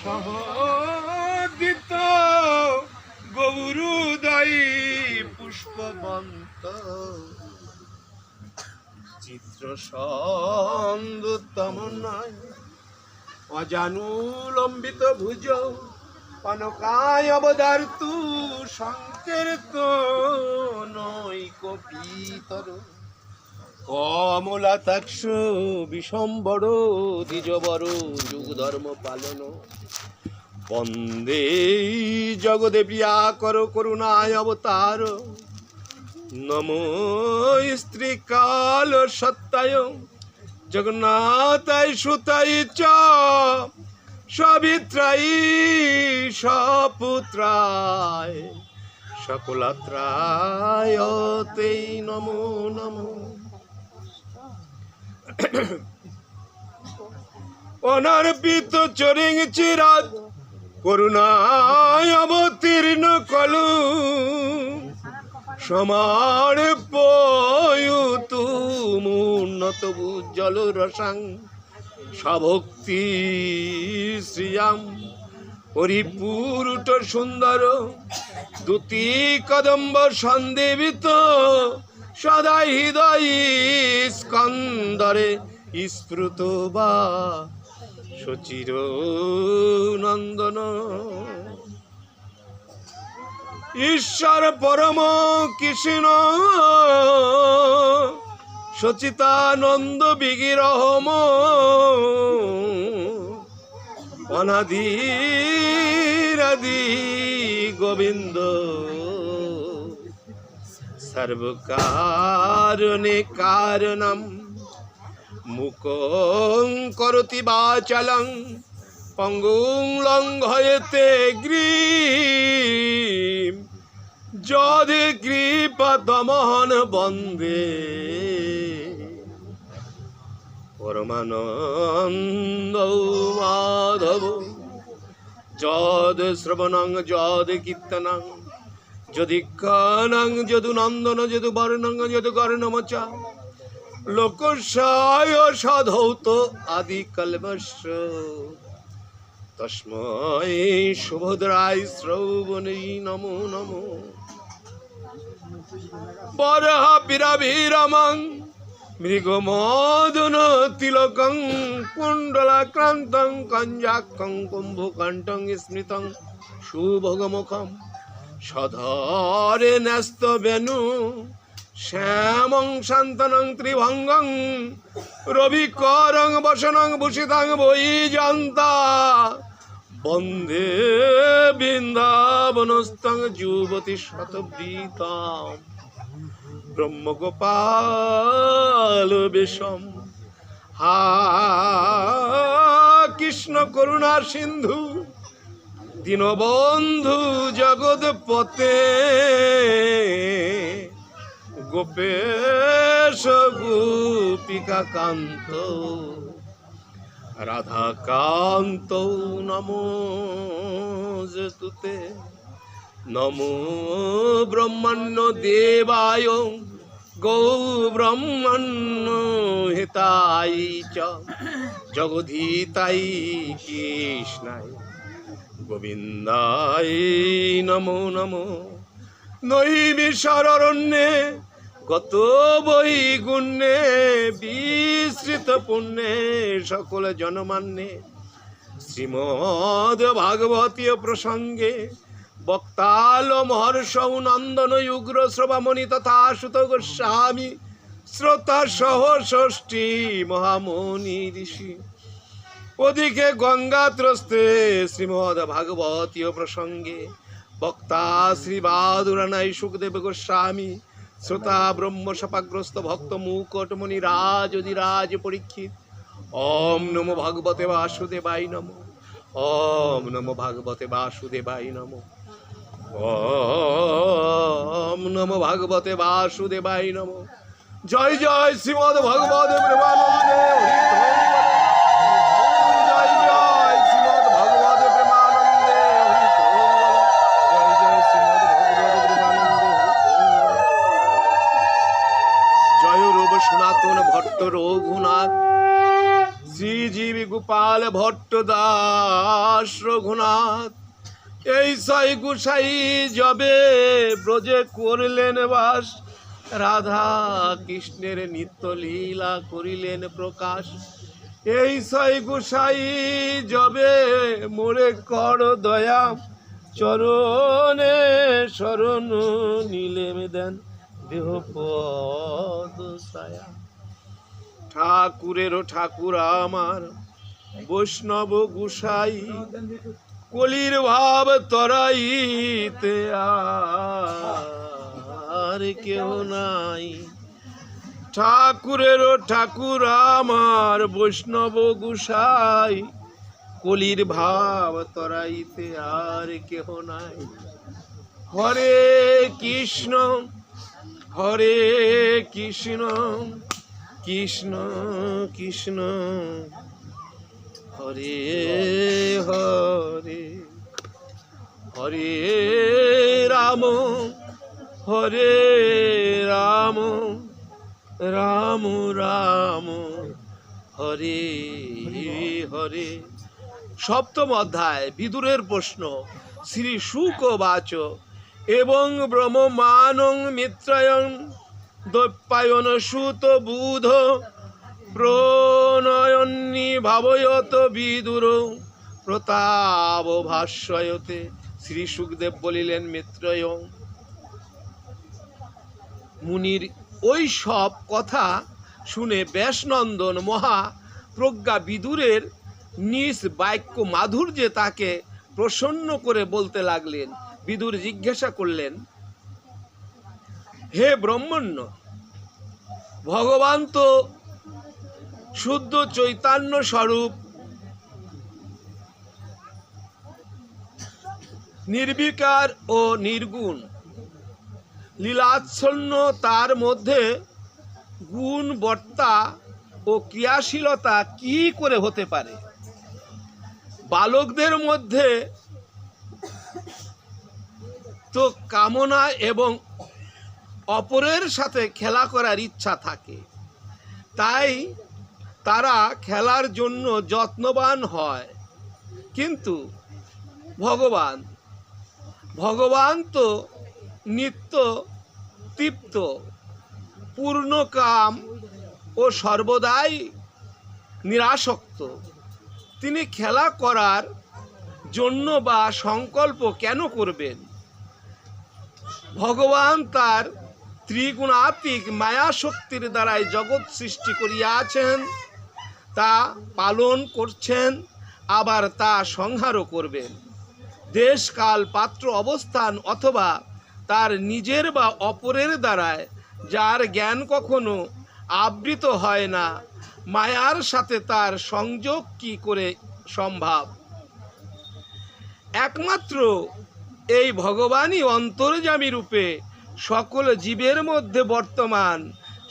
সহদিত গৌরুদয়ী পুষ্পবন্ত চিত্র সন্দুত্তম নয় অজানুলম্বিত ভুজ পানকায় অবদার্তু সংকীর্তনৈক পিতর কমলাতাক্ষ বিশম্বর দ্বিজবর যুগ ধর্ম পালন বন্দে জগদে প্রিয়াকর করুণায় অবতার নমো স্ত্রী কাল সত্যায় জগন্নাথায় সুতায় চ সবিত্রায় সপুত্রায় সকলাত্রায় তেই নমো নমো অনর্পিত চরিং চিরাত করুণায় অবতীর্ণ কলু সমার পয়ুতু মুন্নত উজ্জ্বল রসাং সভক্তি শ্রিয়াম হরিপুরুট সুন্দর দুতি কদম্ব সন্দেবিত সদা হৃদয় স্কন্দরে স্ফুত বা সচির নন্দন ঈশ্বর পরম কৃষ্ণ সচিতানন্দ বিগ্রহম অনাদিরাদি গোবিন্দ সর্বকারণে কারণম মুকং করতি বাচালং পঙ্গুং লঙ্ঘয়তে গ্রীম যদে কৃপাতমহন বন্দে পরমানন্দ মাধব যদ শ্রবণং যদ কীর্তনং যদি কানং যদু নন্দন যদু বর্ণং যদু কর্ণমচা লোকসায় সাধৌত আদি কল্মস্য তস্মৈ সুভদ্রায় শ্রবণে নমো নমো বরহ বিরাভিরমং মৃগমদন তিলকং কুণ্ডলাক্রান্তং কঞ্জাক্ষং কুম্ভকণ্ঠং স্মৃতং সুভগমুখম সধরে ন্যস্ত বেনু শ্যামং শান্তনং ত্রিভঙ্গং রবিকরং বসনং ভূষিতং বৈজয়ন্তা বন্দে বৃন্দাবনস্থং যুবতী শতবৃতাম ব্রহ্মগোপাল বেশম হা কৃষ্ণ করুণা সিন্ধু দীনবন্ধু জগৎপতে গোপেশ গোপিকা কান্ত রাধাকান্ত নমো তুতে নমো ব্রহ্মণ্য দেবায় গৌ ব্রহ্মণ্য হিতায় চ জগদ্ধিতায় কৃষ্ণায় গোবিন্দায় নমো নমো নৈমিষারণ্যে গত বৈ গুণ্যে বিস্তৃত পুণ্যে সকল জনমান্যে শ্রীমদ ভাগবতীয় প্রসঙ্গে বক্তাল মহর্ষৌ নন্দন উগ্র শ্রবামণি তথা সুত গোস্বামী শ্রোতা সহ ষষ্ঠী মহামুনি ঋষি ওদিকে গঙ্গাত্রস্তে শ্রীমদ ভাগবতীয় প্রসঙ্গে বক্তা শ্রী বাদুরানাই সুখদেব গোস্বামী শ্রোতা ব্রহ্ম সপাগ্রস্ত ভক্ত মুকটমণি রাজ অধিরাজ পরীক্ষিত ওম নমো ভগবতে বাসুদেবায় নমো ওম নমো ভগবতে বাসুদেবায় নমো ওম নমো ভগবতে বাসুদেবায় নমো জয় জয় শ্রীমদ ভগবত প্রেমানন্দে জয় জয় শ্রীমদ ভগবত প্রেমানন্দে জয় জয় শ্রীমদ ভগবত প্রেমানন্দে জয় রূপ সনাতন ভট্ট রঘুনাথ শ্রীজীবী গোপাল ভট্ট দাস রঘুনাথ এই ছয় গোসাই যবে ব্রজে করলেন বাস, রাধা কৃষ্ণের নিত্য লীলা করিলেন প্রকাশ। এই ছয় গোসাই যবে মোরে কর দয়া, চরণে শরণ নিলেম দেন দেহ পদ ছায়া। ঠাকুরেরও ঠাকুর আমার বৈষ্ণব গোসাই, কলির ভাব তরাইতে আর কেউ নাই। ঠাকুরেরও ঠাকুর আমার বৈষ্ণব গোসাই, কলির ভাব তরাইতে আর কেহ নাই। হরে কৃষ্ণ হরে কৃষ্ণ কৃষ্ণ কৃষ্ণ হরে হরে, হরে রাম হরে রাম রাম রাম হরে হরে। সপ্তম অধ্যায় বিদুরের প্রশ্ন। শ্রী শুক বাচ এবং ব্রহ্মমানং মিত্রায়ং দৈপায়ন সুত বুধ প্রণয়ন্নি ভাবয়ত বিদুর প্রতাপ ভাষ্যয়তে। শ্রী শুকদেব বলিলেন, মিত্রয় মুনির ওই সব কথা শুনে ব্যাসনন্দন মহা প্রজ্ঞা বিদুরের নিজ বাক্য মাধুর্যে তাকে প্রসন্ন করে বলতে লাগলেন। বিদুর জিজ্ঞাসা করলেন, হে ব্রহ্মণ্য, ভগবান তো শুদ্ধ চৈতন্য স্বরূপ, নির্বিকার ও নির্গুণ, লীলাচ্ছন্ন। তার মধ্যে গুণ বর্তা ও ক্রিয়াশীলতা কি করে হতে পারে? বালকদের মধ্যে তো কামনা এবং অপরের সাথে খেলা করার ইচ্ছা থাকে, তাই তারা খেলার জন্য যত্নবান হয়। কিন্তু ভগবান তো নিত্য তৃপ্ত, পূর্ণকাম ও সর্বদাই নিরাসক্ত। তিনি খেলা করার জন্য বা সংকল্প কেন করবেন? ভগবান তার ত্রিগুণাত্মিক মায়া শক্তির দ্বারাই জগৎ সৃষ্টি করিয়াছেন, তা পালন করছেন, আবার তা সংহারও করবেন। দেশ কাল পাত্র অবস্থান অথবা তার নিজের বা অপরের দ্বারায় যার জ্ঞান কখনো আবৃত হয় না, মায়ার সাথে তার সংযোগ কি করে সম্ভব? একমাত্র এই ভগবানই অন্তর্যামী রূপে সকল জীবের মধ্যে বর্তমান।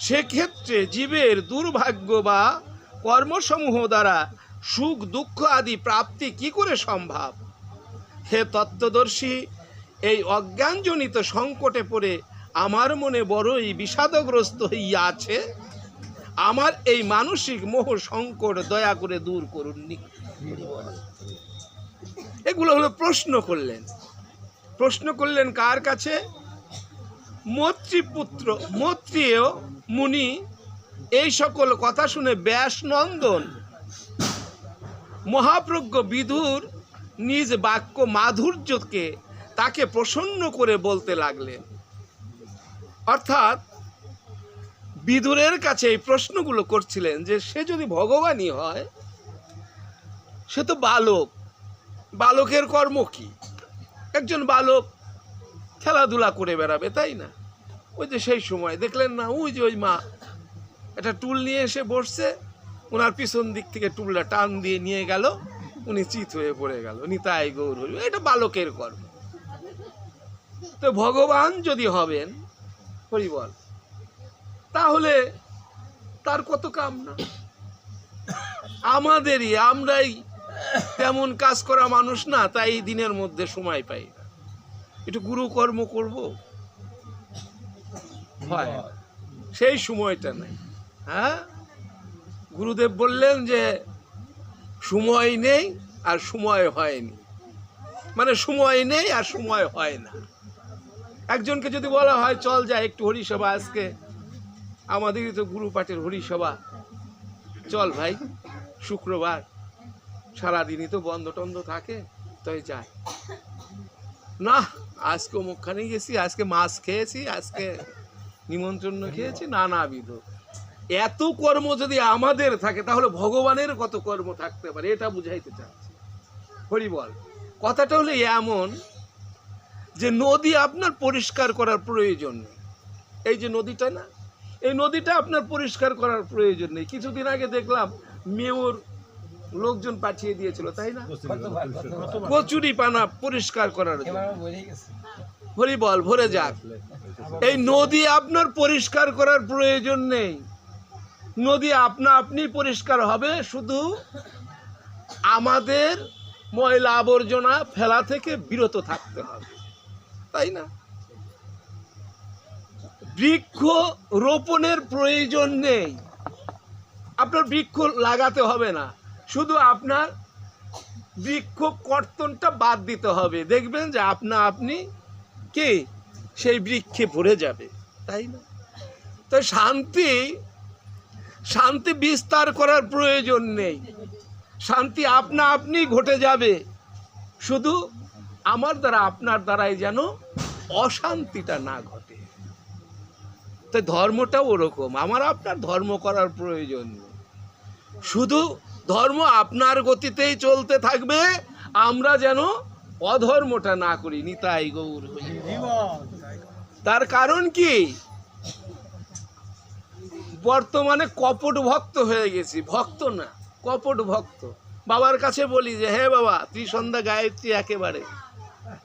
সেক্ষেত্রে জীবের দুর্ভাগ্য বা কর্মসমূহ দ্বারা সুখ দুঃখ আদি প্রাপ্তি কি করে সম্ভব? হে তত্ত্বদর্শী, এই অজ্ঞানজনিত সংকটে পড়ে আমার মনে বড়ই বিষাদগ্রস্ত হইয়া আছে। আমার এই মানসিক মোহ সংকট দয়া করে দূর করুন। এগুলো হলো প্রশ্ন করলেন কার কাছে? মৈত্রীপুত্র মৈত্রেয় মুনি। এই সকল কথা শুনে ব্যাসনন্দন মহাপ্রজ্ঞ বিদুর নিজ বাক্য মাধুর্যকে তাকে প্রসন্ন করে বলতে লাগলেন। অর্থাৎ বিদুরের কাছে এই প্রশ্নগুলো করছিলেন যে সে যদি ভগবানই হয়, সে তো বালক, বালকের কর্ম কি? একজন বালক খেলাধুলা করে বেড়াবে, তাই না? ওই যে সেই সময় দেখলেন না, ওই যে ওই মা একটা টুল নিয়ে এসে বসছে, ওনার পিছন দিক থেকে টুলটা টান দিয়ে নিয়ে গেল, উনি চিত হয়ে পড়ে গেল। নিতাই গৌর হরি, এটা বালকের কর্ম। তো ভগবান যদি হবেন হরি বল, তাহলে তার কত কাম না? আমরাই তেমন কাজ করা মানুষ না, তাই এই দিনের মধ্যে সময় পাই না, একটু গুরু কর্ম করব, হয় সেই সময়টা নাই। হ্যাঁ, গুরুদেব বললেন যে সময় নেই আর সময় হয়নি, মানে সময় নেই আর সময় হয় না। একজনকে যদি বলা হয় চল যাই একটু হরিসভা, আজকে আমাদেরই তো গুরু পাঠের হরিসভা, চল ভাই শুক্রবার সারাদিনই তো বন্ধ টন্ধ থাকে, তাই যাই না, আজকে অমুকখানে গেছি, আজকে মাছ খেয়েছি, আজকে নিমন্ত্রণ খেয়েছি, নানাবিধ। এত কর্ম যদি আমাদের থাকে তাহলে ভগবানের কত কর্ম থাকতে পারে, এটা বুঝাইতে চাচ্ছি। হরি বল। কথাটা হলো এমন যে নদী আপনার পরিষ্কার করার প্রয়োজন নেই। এই যে নদীটা না, এই নদীটা আপনার পরিষ্কার করার প্রয়োজন নেই। কিছুদিন আগে দেখলাম মেয়র লোকজন পাঠিয়ে দিয়েছিল, তাই না, কচুরি পানা পরিষ্কার করার জন্য। হরি বল, ভরে যাক। এই নদী আপনার পরিষ্কার করার প্রয়োজন নেই, নদী আপনা আপনি পরিষ্কার হবে, শুধু আমাদের ময়লা আবর্জনা ফেলা থেকে বিরত থাকতে হবে, তাই না? বৃক্ষ রোপণের প্রয়োজন নেই, আপনার বৃক্ষ লাগাতে হবে না, শুধু আপনার বৃক্ষ কর্তনটা বাদ দিতে হবে, দেখবেন যে আপনা আপনি কে সেই বৃক্ষে ভরে যাবে, তাই না? তো শান্তি বিস্তার করার প্রয়োজন নেই, শান্তি আপনা আপনি ঘটে যাবে, শুধু আমার দ্বারা আপনার দ্বারাই যেন অশান্তিটা না ঘটে। তো ধর্মটাও ওরকম, আমার আপনার ধর্ম করার প্রয়োজন নেই, শুধু ধর্ম আপনার গতিতেই চলতে থাকবে, আমরা যেন অধর্মটা না করি। নিতাই গৌর হই। তার কারণ কি, বর্তমানে কপট ভক্ত হয়ে গেছি, ভক্ত না কপট ভক্ত। বাবার কাছে বলি যে হে বাবা ত্রিসন্ধ্যা গায়ত্রী একেবারে,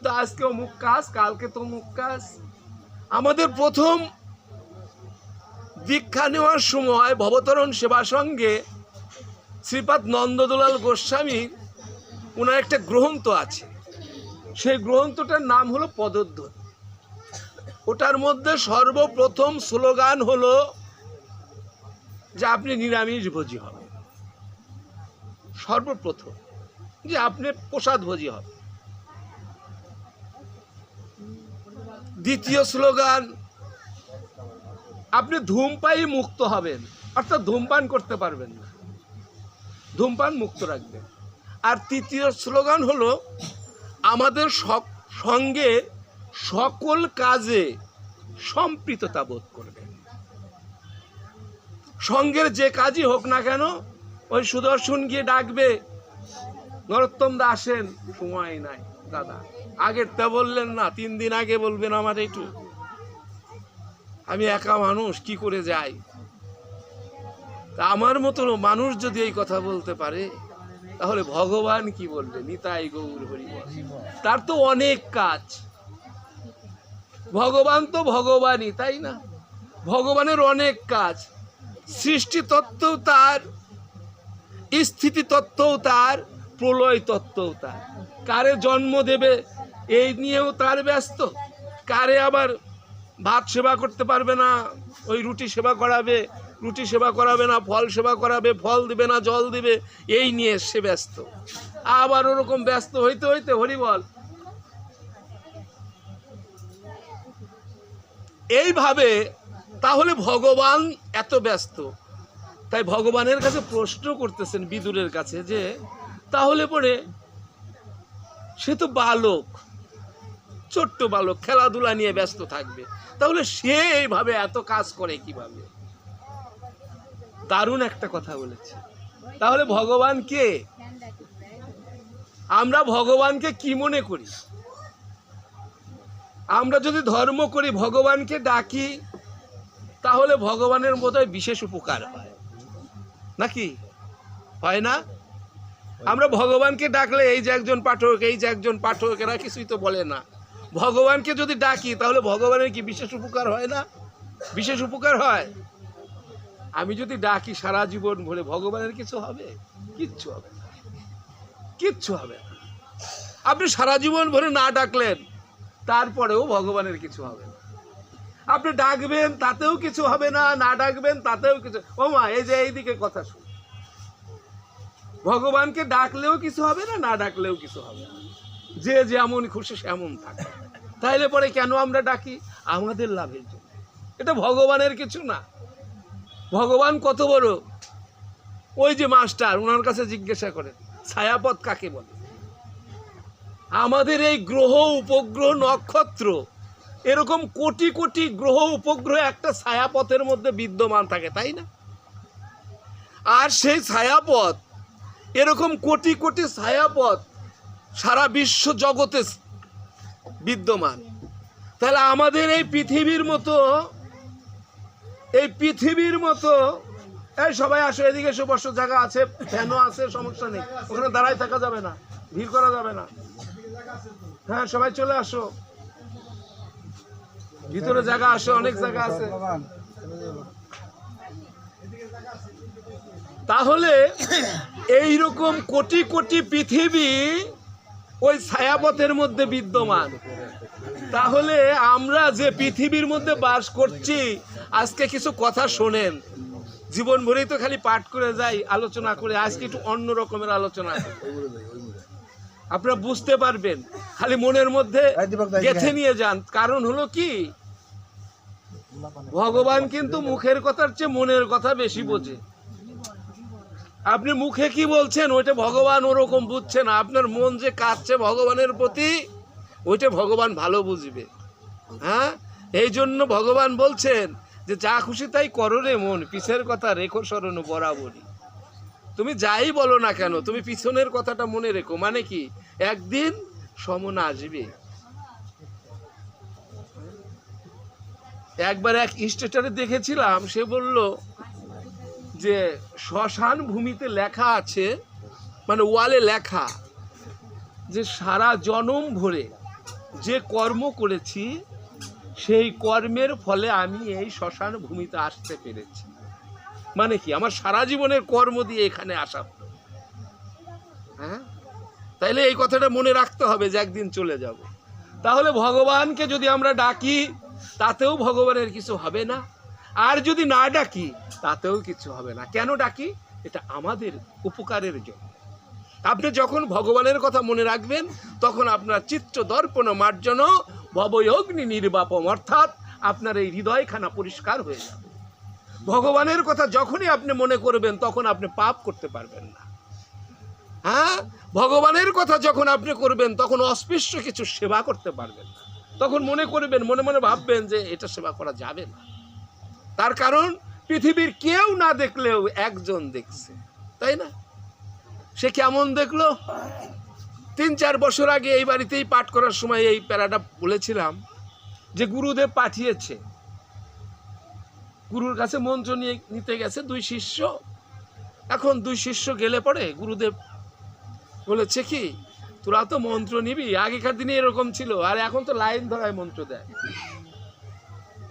তো আজকে অমুক কাজ, কালকে তো অমুক কাজ। আমাদের প্রথম দীক্ষা নেওয়ার সময় ভবতরণ সেবা সঙ্গে শ্রীপাদ নন্দদুলাল গোস্বামী ওনার একটা গ্রন্থ আছে, সেই গ্রন্থটার নাম হলো পদধ্বনি। ওটার মধ্যে সর্বপ্রথম স্লোগান হলো যে আপনি নিরামিষ ভোজী হবেন, সর্বপ্রথম যে আপনি প্রসাদ ভোজী হবেন। দ্বিতীয় স্লোগান আপনি ধূমপায়ী মুক্ত হবেন, অর্থাৎ ধূমপান করতে পারবেন না, ধূমপান মুক্ত রাখবেন। আর তৃতীয় স্লোগান হলো আমাদের সঙ্গে সকল কাজে সম্পৃক্ততা বোধ করবেন, সঙ্গের যে কাজই হোক না কেন, ওই সুদর্শন গিয়ে ডাকবে নরোত্তম দা আসেন, সময় নাই দাদা, আগের তা বললেন না, 3 দিন আগে বলবেন আমার একটু, আমি একা মানুষ কি করে যাই। তা আমার মতো মানুষ যদি এই কথা বলতে পারে তাহলে ভগবান কি বলবে, নিতাই গৌর হরি বল। তার তো অনেক কাজ, ভগবান তো ভগবানই, তাই না? ভগবানের অনেক কাজ, সৃষ্টি তত্ত্বও তার, স্থিতি তত্ত্বও তার, প্রলয় তত্ত্বও তার। কারে জন্ম দেবে এই নিয়েও তার ব্যস্ত, কারে আবার ভাত সেবা করতে পারবে না, ওই রুটি সেবা করাবে, রুটি সেবা করাবে না, ফল সেবা করাবে, ফল দিবে না, জল দিবে, এই নিয়ে সে ব্যস্ত। আবার ওরকম ব্যস্ত হইতে হইতে হরি বল, এইভাবে তাহলে ভগবান এত ব্যস্ত, তাই ভগবানের কাছে প্রশ্ন করতেছেন বিদুরের কাছে যে তাহলে পরে সে তো বালক, ছোট্ট বালক, খেলাধুলা নিয়ে ব্যস্ত থাকবে, তাহলে সে এইভাবে এত কাজ করে কিভাবে? দারুণ একটা কথা বলেছে। তাহলে ভগবান কে? আমরা ভগবানকে কি মনে করি? আমরা যদি ধর্ম করি, ভগবানকে ডাকি, তাহলে ভগবানের বোধহয় বিশেষ উপকার হয় নাকি হয় না? আমরা ভগবানকে ডাকলে এই যে একজন পাঠক, এই যে একজন পাঠক, এরা কিছুই তো বলে না। ভগবানকে যদি ডাকি তাহলে ভগবানের কি বিশেষ উপকার হয় না? বিশেষ উপকার হয়। আমি যদি ডাকি সারা জীবন ভরে, ভগবানের কিছু হবে? কিচ্ছু হবে না, কিচ্ছু হবে না। আপনি সারা জীবন ভরে না ডাকলেন, তারপরেও ভগবানের কিছু হবে না। আপনি ডাকবেন তাতেও কিছু হবে না, না ডাকবেন তাতেও কিছু। ও মা, এই যে এইদিকে কথা শুন, ভগবানকে ডাকলেও কিছু হবে না, না ডাকলেও কিছু হবে না, যে যেমন খুশি সেমন থাকে। তাইলে পরে কেন আমরা ডাকি? আমাদের লাভের জন্য। এটা ভগবানের কিছু না। ভগবান কত বড়, ওই যে মাস্টার, ওনার কাছে জিজ্ঞাসা করেন ছায়াপথ কাকে বলে। আমাদের এই গ্রহ উপগ্রহ নক্ষত্র এরকম কোটি কোটি গ্রহ উপগ্রহ একটা ছায়াপথের মধ্যে বিদ্যমান থাকে, তাই না? আর সেই ছায়াপথ, এরকম কোটি কোটি ছায়াপথ সারা বিশ্ব জগতে বিদ্যমান। তাহলে আমাদের এই পৃথিবীর মতো এই সবাই আসো, এদিকে এসে বসো, জায়গা আছে, ফ্যানও আছে, সমস্যা নেই, ওখানে দাঁড়ায় থাকা যাবে না, ভিড় করা যাবে না। হ্যাঁ, সবাই চলে আসো, ভিতরে জায়গা আসে, অনেক জায়গা আছে। তাহলে এই রকম কোটি কোটি পৃথিবী ওই ছায়াপথের মধ্যে বিদ্যমান। তাহলে আমরা যে পৃথিবীর মধ্যে বাস করছি, আজকে কিছু কথা শোনেন, জীবন ভরেই তো খালি পাঠ করে যাই, আলোচনা করে, আজকে একটু অন্য রকমের আলোচনা আপনারা বুঝতে পারবেন। খালি মনের মধ্যে গেঁথে নিয়ে যান। কারণ হলো কি, ভগবান কিন্তু মুখের কথার চেয়ে মনের কথা বেশি বোঝে। আপনি মুখে কি বলছেন ওইটা ভগবান ওরকম বুঝছে না, আপনার মন যে কাঁদছে ভগবানের প্রতি, ওইটা ভগবান ভালো বুঝবে। হ্যাঁ, এই জন্য ভগবান বলছেন যে যা খুশি তাই করো রে মন, পিছের কথা রেখো স্মরণ বরাবরই। তুমি যাই বলো না কেন, তুমি পিছনের কথাটা মনে রেখো। মানে কি, একদিন সমন আসবে। একবার এক স্টেটারে দেখেছিলাম, সে বলল যে শ্মশান ভূমিতে লেখা আছে, মানে ওয়ালে লেখা, যে সারা জনম ভরে যে কর্ম করেছি সেই কর্মের ফলে আমি এই শ্মশান ভূমিতে আসতে পেরেছি। মানে কি, আমার সারা জীবনের কর্ম দিয়ে এখানে আসা। হ্যাঁ, তাইলে এই কথাটা মনে রাখতে হবে যে একদিন চলে যাব। তাহলে ভগবানকে যদি আমরা ডাকি তাতেও ভগবানের কিছু হবে না, আর যদি না ডাকি তাতেও কিছু হবে না। কেন ডাকি? এটা আমাদের উপকারের জন্য। আপনি যখন ভগবানের কথা মনে রাখবেন, তখন আপনার চিত্ত দর্পণ মার্জন ভবয়গ্নি নির্বাপম, অর্থাৎ আপনার এই হৃদয়খানা পরিষ্কার হয়ে যাবে। ভগবানের কথা যখনই আপনি মনে করবেন, তখন আপনি পাপ করতে পারবেন না। হ্যাঁ, ভগবানের কথা যখন আপনি করবেন, তখন অস্পৃশ্য কিছু সেবা করতে পারবেন না। তখন মনে করবেন, মনে মনে ভাববেন যে এটা সেবা করা যাবে না। তার কারণ পৃথিবীর কেউ না দেখলেও একজন দেখছে, তাই না? সে কেমন দেখলো? 3-4 বছর আগে এই বাড়িতেই পাঠ করার সময় এই প্যারাটা বলেছিলাম যে গুরুদেব পাঠিয়েছে, গুরুর কাছে মন্ত্র নিতে গেছে 2 শিষ্য। এখন 2 শিষ্য গেলে পরে গুরুদেব বলেছে কি, তোরা তো মন্ত্র নিবি, আগেকার দিনে এরকম ছিল, আর এখন তো লাইন ধরায় মন্ত্র দেয়।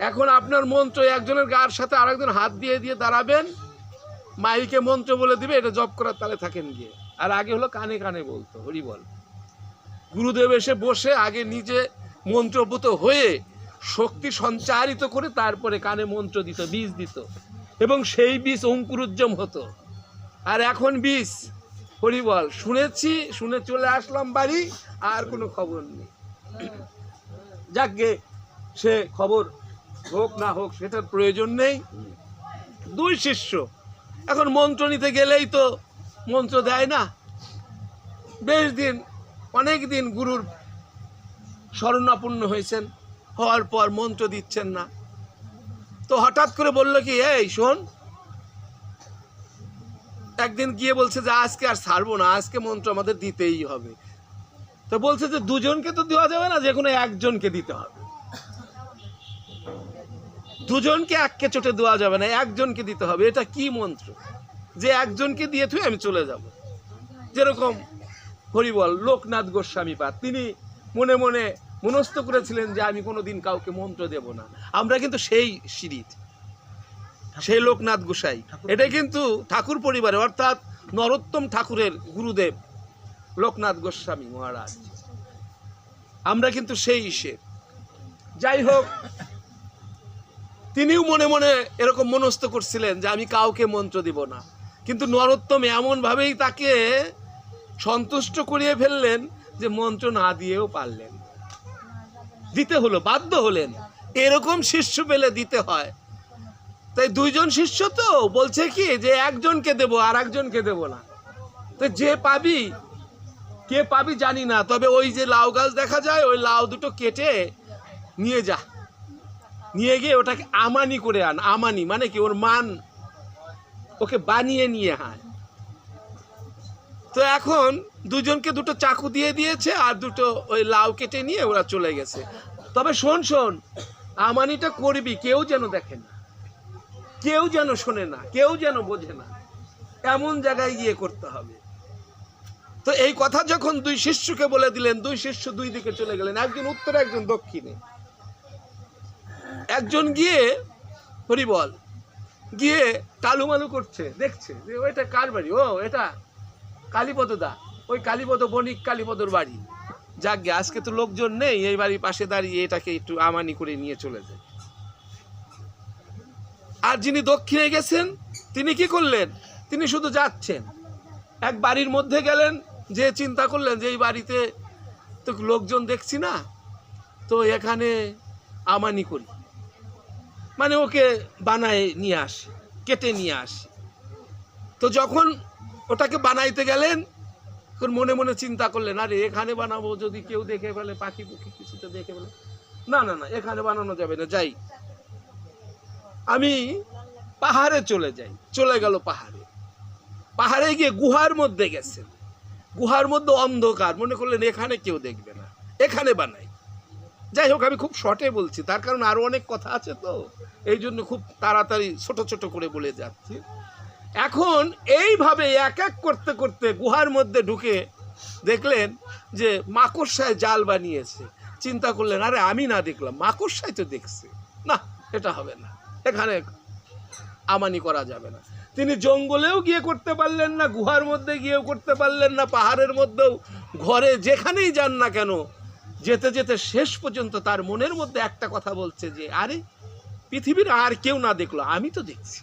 এখন আপনার মন্ত্র একজনের গার সাথে আরেকজন হাত দিয়ে দিয়ে দাঁড়াবেন, মাইকে মন্ত্র বলে দিবে, এটা জপ করার তালে থাকেন গিয়ে। আর আগে হলো কানে কানে বলতো হরি বল। গুরুদেব এসে বসে আগে নিজে মন্ত্রপুত হয়ে শক্তি সঞ্চারিত করে তারপরে কানে মন্ত্র দিত, বীজ দিত, এবং সেই বীজ অঙ্কুরোজ্জম হতো। আর এখন বীজ হরি বল শুনেছি, শুনে চলে আসলাম বাড়ি, আর কোনো খবর নেই। যাকগে, সে খবর হোক না হোক সেটার প্রয়োজন নেই। 2 শিষ্য এখন মন্ত্র নিতে গেলেই তো মন্ত্র দেয় না। বেশ দিন, অনেক দিন গুরুর শরণাপন্ন হয়েছেন, হওয়ার পর মন্ত্র দিচ্ছেন না। তো হঠাৎ করে বললো কি, এই শোন, একদিন গিয়ে বলছে যে আজকে আর ছাড়বো না, আজকে মন্ত্র আমাদের দিতেই হবে। তো বলছে যে 2 জনকে তো দেওয়া যাবে না, যে কোনো একজনকে দিতে হবে। 2 জনকে এককে চোটে দেওয়া যাবে না, একজনকে দিতে হবে। এটা কি মন্ত্র যে একজনকে দিয়ে তুই আমি চলে যাব? যেরকম হরিবল লোকনাথ গোস্বামী পাদ, তিনি মনে মনে মনস্থ করেছিলেন যে আমি কোনোদিন কাউকে মন্ত্র দেব না। আমরা কিন্তু সেই সিরিজ, সেই লোকনাথ গোসাই, এটা কিন্তু ঠাকুর পরিবারে, অর্থাৎ নরোত্তম ঠাকুরের গুরুদেব লোকনাথ গোস্বামী মহারাজ। আমরা কিন্তু সেই যাই হোক, তিনিও মনে মনে এরকম মনস্থ করছিলেন যে আমি কাউকে মন্ত্র দিব না। কিন্তু নরোত্তম এমনভাবেই তাকে সন্তুষ্ট করিয়ে ফেললেন যে মন্ত্র না দিয়েও পারলেন, দিতে হলো, বাধ্য হলেন। এরকম শিষ্য পেলে দিতে হয়। তাই দুইজন শিষ্য তো বলছে কি যে একজনকে দেব আর একজনকে দেব না। তো যে পাবি, কে পাবি জানি না, তবে ওই যে লাউ গাছ দেখা যায় ওই লাউ দুটো কেটে নিয়ে যা, নিয়ে গিয়ে ওটাকে আমানি করে আন। আমানি মানে কি, ওর মান, ওকে বানিয়ে নিয়ে আয়। তো এখন দুজনকে দুটো চাকু দিয়ে দিয়েছে আর দুটো ওই লাউ কেটে নিয়ে ওরা চলে গেছে। তবে শোন শোন, আমানিটা করবি, কেউ যেন দেখে না, কেউ যেন শোনে না, কেউ যেন বোঝে না, এমন জায়গায় গিয়ে করতে হবে। তো এই কথা যখন দুই শিষ্যকে বলে দিলেন, দুই শিষ্য দুই দিকে চলে গেলেন, একজন উত্তরে একজন দক্ষিণে। একজন গিয়ে হরিবল গিয়ে টালুমালু করছে, দেখছে যে ওইটা কার বাড়ি, ও এটা কালীপদ দা, ওই কালীপদ বণিক কালীপদর বাড়ি। যাক, আজকে তো লোকজন নেই, এই বাড়ির পাশে দাঁড়িয়ে এটাকে একটু আমানি করে নিয়ে চলে যায়। আর যিনি দক্ষিণে গেছেন তিনি কি করলেন, তিনি শুধু যাচ্ছেন, এক বাড়ির মধ্যে গেলেন, যে চিন্তা করলেন যে এই বাড়িতে তো লোকজন দেখছি না, তো এখানে আমানি করি, মানে ওকে বানায় নিয়ে আসি, কেটে নিয়ে আসি। তো যখন ওটাকে বানাইতে গেলেন, মনে মনে চিন্তা করলেন, আরে এখানে বানাবো, যদি কেউ দেখে ফেলে, পাখি পুখি কিছুতে দেখে ফেলে, না না না, এখানে বানানো যাবে না, যাই আমি পাহাড়ে চলে যাই। চলে গেল পাহাড়ে। পাহাড়ে গিয়ে গুহার মধ্যে গেছেন, গুহার মধ্যে অন্ধকার, মনে করলেন এখানে কেউ দেখবে না, এখানে বানাই। যাই হোক, আমি খুব শর্টে বলছি, তার কারণ আরো অনেক কথা আছে, তো এই জন্য খুব তাড়াতাড়ি ছোট ছোট করে বলে যাচ্ছি। এখন এইভাবে এক এক করতে করতে গুহার মধ্যে ঢুকে দেখলেন যে মাকড়সায় জাল বানিয়েছে। চিন্তা করলেন, আরে আমি না দেখলাম, মাকড়সায় তো দেখছে, না এটা হবে না, এখানে আমানি করা যাবে না। তিনি জঙ্গলেও গিয়ে করতে পারলেন না, গুহার মধ্যে গিয়েও করতে পারলেন না, পাহাড়ের মধ্যেও, ঘরে, যেখানেই যান না কেন, যেতে যেতে শেষ পর্যন্ত তার মনের মধ্যে একটা কথা বলছে যে আরে পৃথিবীর আর কেউ না দেখলো, আমি তো দেখছি,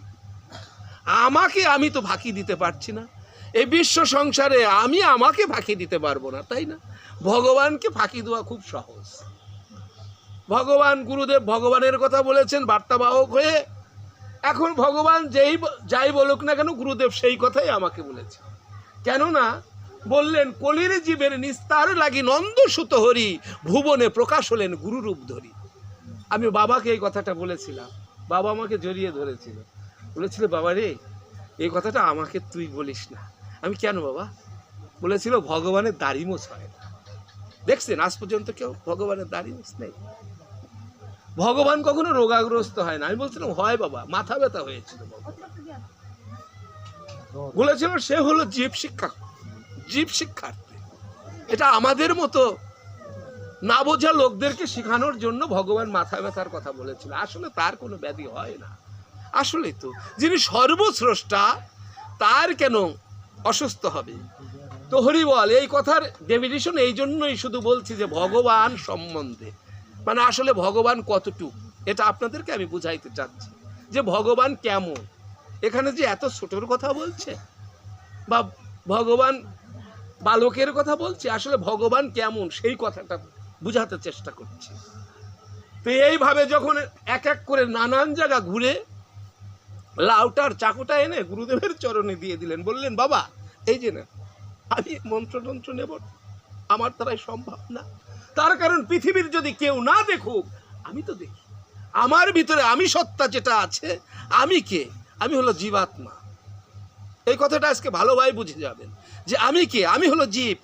আমাকে আমি তো ফাঁকি দিতে পারছি না, এই বিশ্ব সংসারে আমি আমাকে ফাঁকি দিতে পারবো না, তাই না? ভগবানকে ফাঁকি দেওয়া খুব সহজ। ভগবান গুরুদেব ভগবানের কথা বলেছেন বার্তাবাহক হয়ে। এখন ভগবান যাই বলুক না কেন, গুরুদেব সেই কথাই আমাকে বলেছে। কেননা বললেন, কলির জীবের নিস্তার লাগি নন্দ সুত হরি, ভুবনে প্রকাশ হলেন গুরুরূপ ধরি। আমি বাবাকে এই কথাটা বলেছিলাম, বাবা আমাকে জড়িয়ে ধরেছিল, বলেছিল, বাবা রে এই কথাটা আমাকে তুই বলিস না। আমি, কেন বাবা? বলেছিল, ভগবানের দাড়ি মোছ হয় না। দেখছেন আজ পর্যন্ত কেউ ভগবানের দাড়ি মোছ নেই, ভগবান কখনো রোগাগ্রস্ত হয় না। আমি বলছিলাম, হয় বাবা, মাথা ব্যথা হয়েছিল। বলেছিল, সে হলো জীব শিক্ষার্থী। এটা আমাদের মতো না বোঝা লোকদেরকে শেখানোর জন্য ভগবান মাথা ব্যথার কথা বলেছিল। আসলে তার কোনো ব্যাধি হয় না। আসলে তো যিনি সর্বস্রষ্টা, তার কেন অসুস্থ হবে? তো হরি বল, এই কথার ডেফিনিশন এই জন্যই শুধু বলছি যে ভগবান সম্বন্ধে, মানে আসলে ভগবান কতটুকু, এটা আপনাদেরকে আমি বুঝাইতে চাচ্ছি যে ভগবান কেমন। এখানে যে এত ছোটর কথা বলছে বা ভগবান বালকের কথা বলছে, আসলে ভগবান কেমন সেই কথাটা বুঝাতে চেষ্টা করছি। তো এইভাবে যখন এক এক করে নানান জায়গা ঘুরে লাউটার চাকুটা এনে গুরুদেবের চরণে দিয়ে দিলেন, বললেন, বাবা এই যে না, আমি মন্ত্রতন্ত্র নেব, আমার দ্বারাই সম্ভব না। তার কারণ পৃথিবীর যদি কেউ না দেখুক, আমি তো দেখি, আমার ভিতরে আমি সত্তা যেটা আছে, আমি কে? আমি হলো জীবাত্মা। এই কথাটা আজকে ভালোভাবে বুঝে যাবেন যে আমি কে, আমি হলো জীব।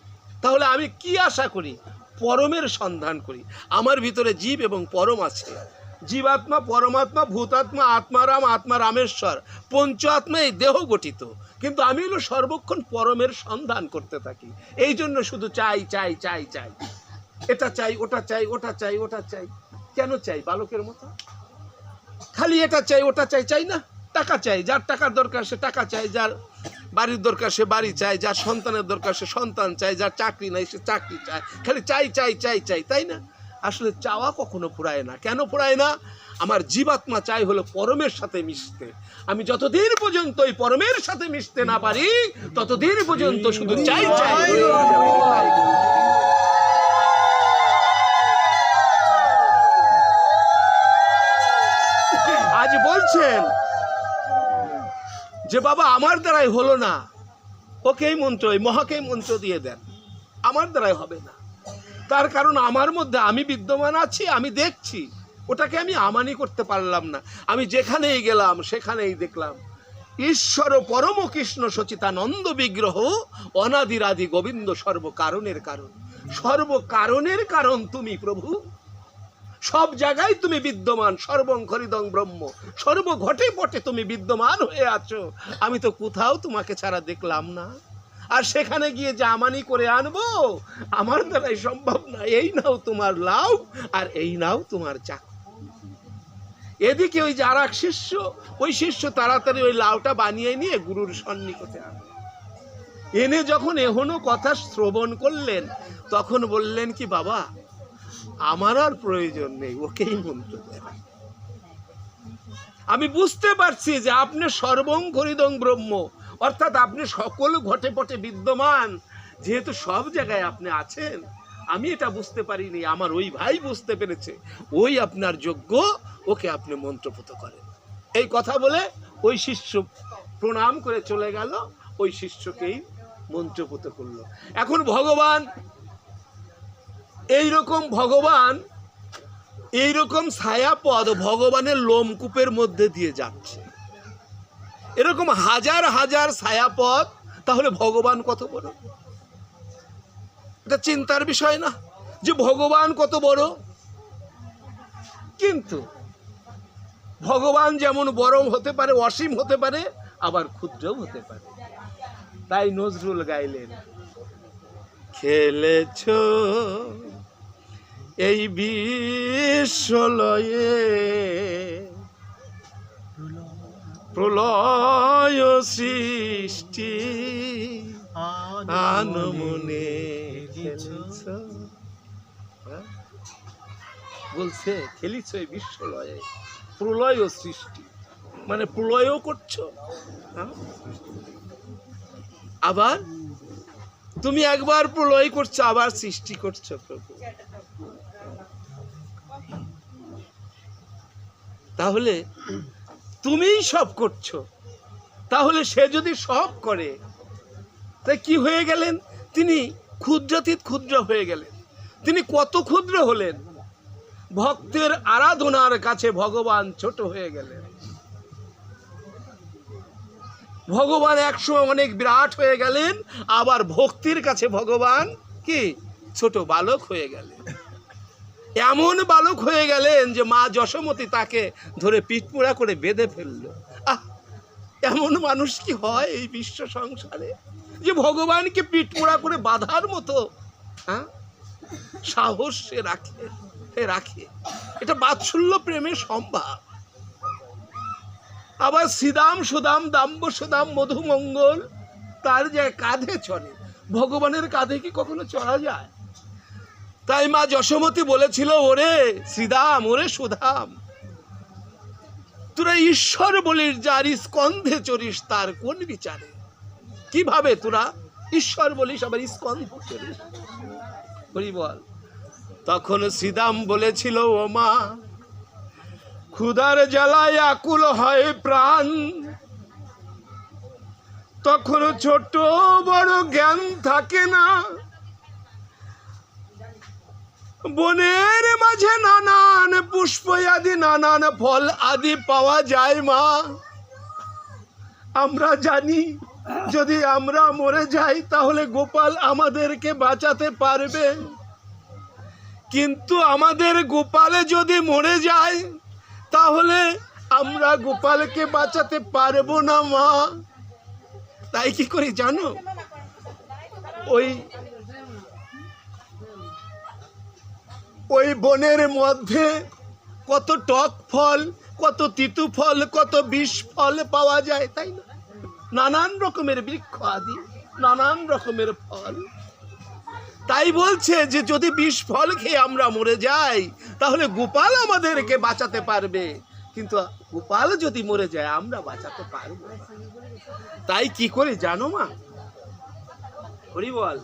তাহলে আমি কি আশা করি? পরমের সন্ধান করি। আমার ভিতরে জীব এবং পরম আছে। জীবাত্মা, পরমাত্মা, ভূতাত্মা, আত্মারাম, আত্মা রামেশ্বর, পঞ্চ আত্মা এই দেহ গঠিত, কিন্তু আমি হলো সর্বক্ষণ পরমের সন্ধান করতে থাকি। এই জন্য শুধু চাই চাই চাই চাই, এটা চাই, ওটা চাই, ওটা চাই, ওটা চাই। কেন চাই? বালকের মতো খালি এটা চাই ওটা চাই, চাই না। টাকা চাই, যার টাকার দরকার সে টাকা চাই, যার বাড়ির দরকার সে বাড়ি চাই, যার সন্তানের দরকার সে সন্তান চাই, যার চাকরি নাই সে চাকরি চায়, খালি চাই চাই চাই চাই, তাই না? আসলে চাওয়া কখনো ফুরায় না। কেন ফুরায় না? আমার জীবাত্মা চাই হলো পরমের সাথে মিশতে। আমি যতদিন পর্যন্ত ওই পরমের সাথে মিশতে না পারি ততদিন পর্যন্ত শুধু চাই চাই। আজ বলছেন যে বাবা আমার দ্বারাই হলো না, ওকেই মন্ত্র, ওই মহাকেই মন্ত্র দিয়ে দেন, আমার দ্বারাই হবে না। তার কারণ আমার মধ্যে আমি বিদ্যমান আছি, আমি দেখছি, ওটাকে আমি আমানি করতে পারলাম না। আমি যেখানেই গেলাম সেখানেই দেখলাম ঈশ্বর পরম কৃষ্ণ সচিতানন্দ বিগ্রহ অনাদিরাদি গোবিন্দ সর্বকারণের কারণ। সর্বকারণের কারণ তুমি প্রভু, সব জায়গায় তুমি বিদ্যমান, সর্বং খরিদং ব্রহ্ম, সর্বঘটে পটে তুমি বিদ্যমান হয়ে আছো। আমি তো কোথাও তোমাকে ছাড়া দেখলাম না। আর সেখানে গিয়ে যে আমানি করে আনবো আমার দ্বারাই সম্ভব না। এই নাও তোমার লাউ, আর এই নাও তোমার চাকু। এদিকে ওই যারা শিষ্য, ওই শিষ্য তাড়াতাড়ি ওই লাউটা বানিয়ে নিয়ে গুরুর সন্নিকটে আনলো। এনে যখন এহনো কথা শ্রবণ করলেন তখন বললেন কি বাবা আমার আর প্রয়োজন নেই, ওকেই মন্ত্র দেন। আমি বুঝতে পারছি যে আপনি সর্বং খরিদং ব্রহ্ম, অর্থাৎ আপনি সকল ঘটে পটে বিদ্যমান। যেহেতু সব জায়গায় আপনি আছেন, আমি এটা বুঝতে পারিনি, আমার ওই ভাই বুঝতে পেরেছে, ওই আপনার যোগ্য, ওকে আপনি মন্ত্রপুত করেন। এই কথা বলে ওই শিষ্য প্রণাম করে চলে গেল, ওই শিষ্যকেই মন্ত্রপুত করলো। এখন ভগবান এইরকম ছায়াপদ ভগবানের লোমকূপের মধ্যে দিয়ে যাচ্ছে, এরকম হাজার হাজার ছায়াপদ, তাহলে ভগবান কত বড়? এটা চিন্তার বিষয় না যে ভগবান কত বড়? কিন্তু ভগবান যেমন বড় হতে পারে, অসীম হতে পারে, আবার ক্ষুদ্রও হতে পারে। তাই নজরুল গাইলেন, খেলেছ এই বিশ্বলয়ে প্রলয় সৃষ্টি আনমনে খেলেছ। বলছে খেলিছ এই বিশ্বলয়ে, প্রলয় সৃষ্টি, মানে প্রলয়ও করছো, আবার তুমি একবার প্রলয় করছো, আবার সৃষ্টি করছো প্রভু। তাহলে তুমিই সব করছো, তাহলে সে যদি সব করে তাই কি হয়ে গেলেন? তিনি ক্ষুদ্রাতীত ক্ষুদ্র হয়ে গেলেন। তিনি কত ক্ষুদ্র হলেন? ভক্তের আরাধনার কাছে ভগবান ছোট হয়ে গেলেন। ভগবান একসময় অনেক বিরাট হয়ে গেলেন, আবার ভক্তির কাছে ভগবান কি ছোট বালক হয়ে গেলেন। এমন বালক হয়ে গেলেন যে মা যশোমতী তাকে ধরে পিঠমুড়া করে বেঁধে ফেলল। এমন মানুষ কি হয় এই বিশ্ব সংসারে যে ভগবানকে পিঠমুড়া করে বাঁধার মতো সাহস সে রাখে? এটা বাৎসল্য প্রেমে সম্ভব। আবার শ্রীদাম সুদাম দাম্ব সুদাম মধুমঙ্গল তার যে কাঁধে চড়ে, ভগবানের কাঁধে কি কখনো চড়া যায়? তাই মা যশোমতী বলেছিল, ওরে শ্রীদাম, ওরে সুধাম, তোরা ঈশ্বর বলিস যার স্কন্ধে চড়িস তার কোন বিচারে? কিভাবে তোরা ঈশ্বর বলিস আবার স্কন্ধে চড়িস? হরি বল। তখন শ্রীদাম বলেছিল, ও মা, ক্ষুধার জ্বালায় আকুল হয় প্রাণ, তখন ছোট বড় জ্ঞান থাকে না, বনের মাঝে নানান পুষ্প আদি নানান ফল আদি পাওয়া যায় মা। আমরা জানি যদি আমরা মরে যাই তাহলে গোপাল আমাদেরকে বাঁচাতে পারবে, কিন্তু আমাদের গোপালে যদি মরে যায় তাহলে আমরা গোপালকে বাঁচাতে পারবো না মা। তাই কি করি জানো? ওই বনের মধ্যে কত টক ফল, কত তিতু ফল, কত বিষ ফল পাওয়া যায়, তাই না? নানান রকমের বৃক্ষ আদি, নানান রকমের ফল। তাই তাই বলছে যে যদি বিষ ফল খেয়ে আমরা মরে যাই তাহলে গোপাল আমাদেরকে বাঁচাতে পারবে, কিন্তু গোপাল যদি মরে যায় আমরা বাঁচাতে পারবো না। তাই কি করে জানো মা? হরি বল।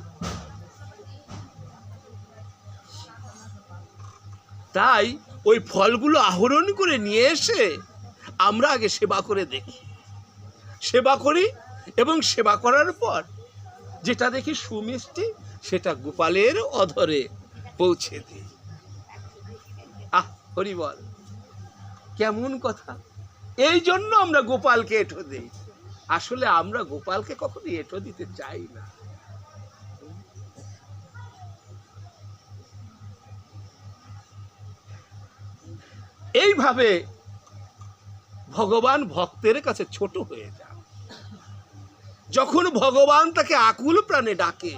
তাই ওই ফলগুলো আহরণ করে নিয়ে এসে আমরা আগে সেবা করে দেখি, সেবা করি, এবং সেবা করার পর যেটা দেখি সুমিষ্টি সেটা গোপালের অধরে পৌঁছে দিই। আহ হরি বল, কেমন কথা! এই জন্য আমরা গোপালকে এঁঠো দিই। আসলে আমরা গোপালকে কখনো এঁঠো দিতে চাই না। এইভাবে ভগবান ভক্তের কাছে ছোট হয়ে যান। যখন ভগবান তাকে আকুল প্রাণে ডাকে,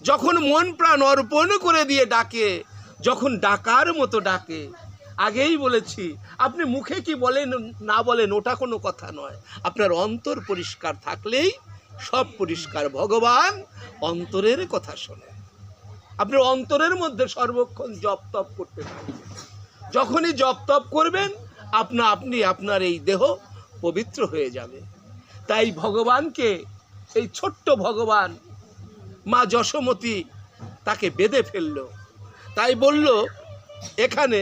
যখন মন প্রাণ অর্পণ করে দিয়ে ডাকে, যখন ডাকার মতো ডাকে, আগেই বলেছি আপনি মুখে কি বলেন না বলেন ওটা কোনো কথা নয়, আপনার অন্তর পরিষ্কার থাকলেই সব পরিষ্কার। ভগবান অন্তরের কথা শোনে। আপনার অন্তরের মধ্যে সর্বক্ষণ জপ তপ করতে থাকবেন। যখনই জপ তপ করবেন আপনি আপনার এই দেহ পবিত্র হয়ে যাবে। তাই ভগবানকে, এই ছোট্ট ভগবান মা যশোমতী তাকে বেঁধে ফেলল। তাই বলল এখানে,